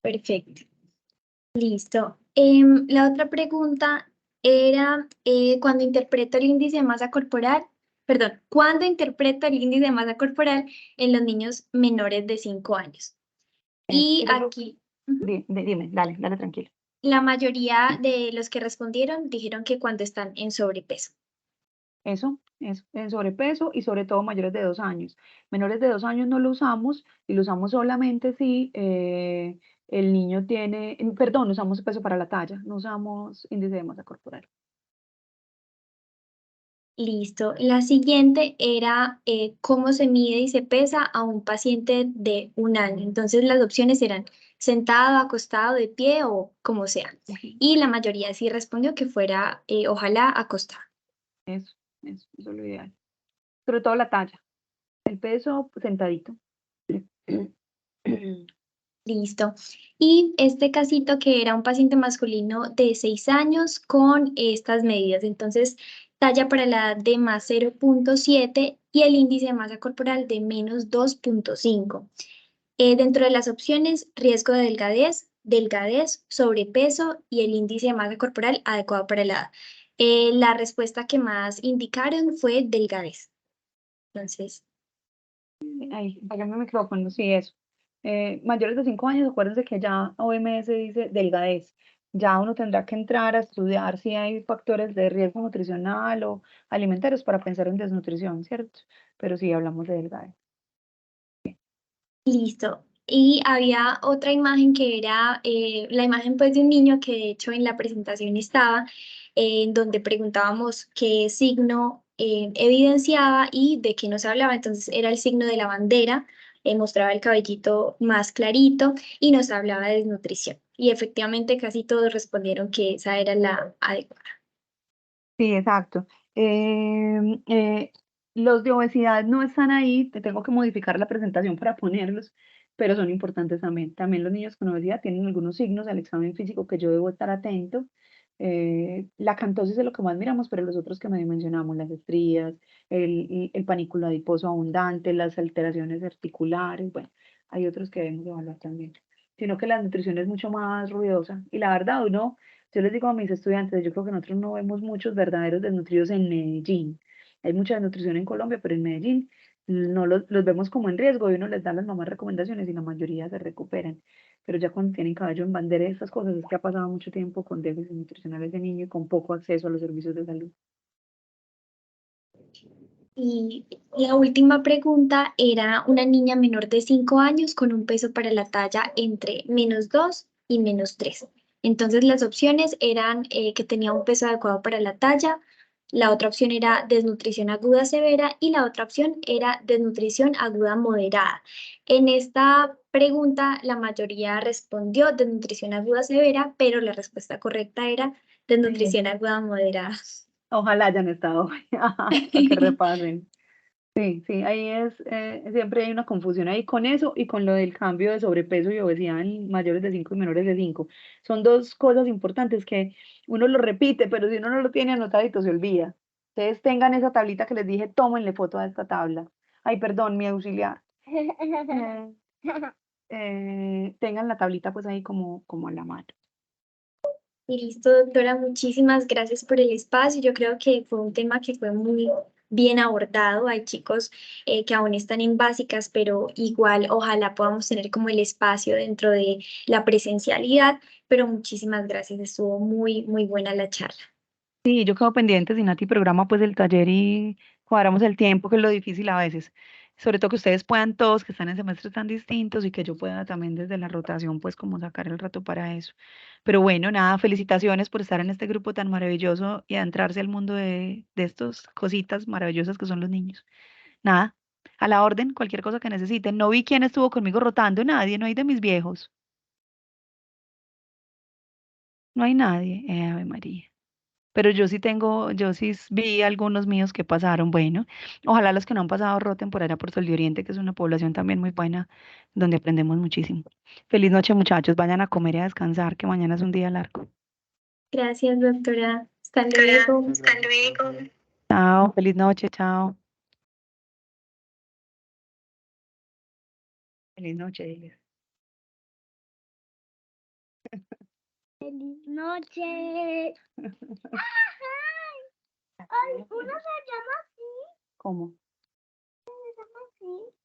Perfecto. Listo. La otra pregunta era cuando interpreto el índice de masa corporal, perdón, ¿cuándo interpreto el índice de masa corporal en los niños menores de 5 años? Eso. Y Y luego, aquí, ujú, dime, dale, dale tranquilo. la mayoría de los que respondieron dijeron que cuando están en sobrepeso. Eso es en sobrepeso y sobre todo mayores de 2 años. Menores de 2 años no lo usamos y lo usamos solamente si el niño tiene, perdón, usamos peso para la talla, no usamos índice de masa corporal. Listo. La siguiente era cómo se mide y se pesa a un paciente de 1 año. Entonces las opciones eran sentado, acostado, de pie o como sea. Ujú. Y la mayoría sí respondió que fuera ojalá acostado. Eso. Eso es lo ideal. Sobre todo la talla. El peso sentadito. Listo. Y este casito que era un paciente masculino de 6 años con estas medidas. Entonces, talla para la edad de más 0,7 y el índice de masa corporal de menos 2,5. Dentro de las opciones, riesgo de delgadez, sobrepeso y el índice de masa corporal adecuado para la edad. La respuesta que más indicaron fue delgadez. Entonces, Ahí, apágame el micrófono, sí, eso. Mayores de 5 años, acuérdense que ya OMS dice delgadez. Ya uno tendrá que entrar a estudiar si hay factores de riesgo nutricional o alimentarios para pensar en desnutrición, ¿cierto? Pero sí, hablamos de delgadez. listo. Y había otra imagen que era la imagen pues de un niño que de hecho en la presentación estaba, en donde preguntábamos qué signo evidenciaba y de qué nos hablaba. Entonces era el signo de la bandera, mostraba el cabellito más clarito y nos hablaba de desnutrición. Y efectivamente casi todos respondieron que esa era la adecuada. Sí, exacto. Los de obesidad no están ahí, te tengo que modificar la presentación para ponerlos, pero son importantes también. También los niños con obesidad tienen algunos signos al examen físico que yo debo estar atento. La cantosis es lo que más miramos, pero los otros que me mencionamos, las estrías, el panículo adiposo abundante, las alteraciones articulares, bueno, hay otros que debemos evaluar también. Sino que la nutrición es mucho más ruidosa. Y la verdad, uno yo les digo a mis estudiantes, yo creo que nosotros no vemos muchos verdaderos desnutridos en Medellín. Hay mucha desnutrición en Colombia, pero en Medellín no los vemos como en riesgo y uno les da las mamás recomendaciones y la mayoría se recuperan. Pero ya cuando tienen cabello en bandera y estas cosas, es que ha pasado mucho tiempo con déficits nutricionales de niño y con poco acceso a los servicios de salud. Y la última pregunta era una niña menor de 5 años con un peso para la talla entre -2 y -3. Entonces las opciones eran que tenía un peso adecuado para la talla, la otra opción era desnutrición aguda severa y la otra opción era desnutrición aguda moderada. En esta pregunta la mayoría respondió desnutrición aguda severa, pero la respuesta correcta era Sí. desnutrición aguda moderada. Ojalá hayan estado hoy, para que repasen. Sí, sí, ahí siempre hay una confusión ahí con eso y con lo del cambio de sobrepeso y obesidad en mayores de 5 y menores de 5. Son dos cosas importantes que uno lo repite, pero si uno no lo tiene anotadito se olvida. Ustedes tengan esa tablita que les dije, tómenle foto a esta tabla. Ay, perdón, mi auxiliar. Tengan la tablita pues ahí como a la mano. Y listo, doctora, muchísimas gracias por el espacio. Yo creo que fue un tema que fue muy bien abordado. Hay chicos que aún están en básicas, pero igual ojalá podamos tener como el espacio dentro de la presencialidad. Pero muchísimas gracias, estuvo muy, muy buena la charla. Sí, yo quedo pendiente, si Nati programa pues el taller y cuadramos el tiempo, que es lo difícil a veces. Sobre todo que ustedes puedan todos, que están en semestres tan distintos y que yo pueda también desde la rotación pues como sacar el rato para eso. Pero bueno, nada, felicitaciones por estar en este grupo tan maravilloso y adentrarse al mundo de estas cositas maravillosas que son los niños. Nada, a la orden, cualquier cosa que necesiten. No vi quién estuvo conmigo rotando, nadie, no hay de mis viejos. No hay nadie, Ave María. Pero yo sí vi algunos míos que pasaron. Bueno, ojalá los que no han pasado roten por allá por Sol de Oriente, que es una población también muy buena, donde aprendemos muchísimo. Feliz noche, muchachos. Vayan a comer y a descansar, que mañana es un día largo. Gracias, doctora. Hasta luego. Hasta luego. Chao, feliz noche, chao. Feliz noche, diles. Feliz noche. Ay, uno se llama así. ¿Cómo? Se llama así.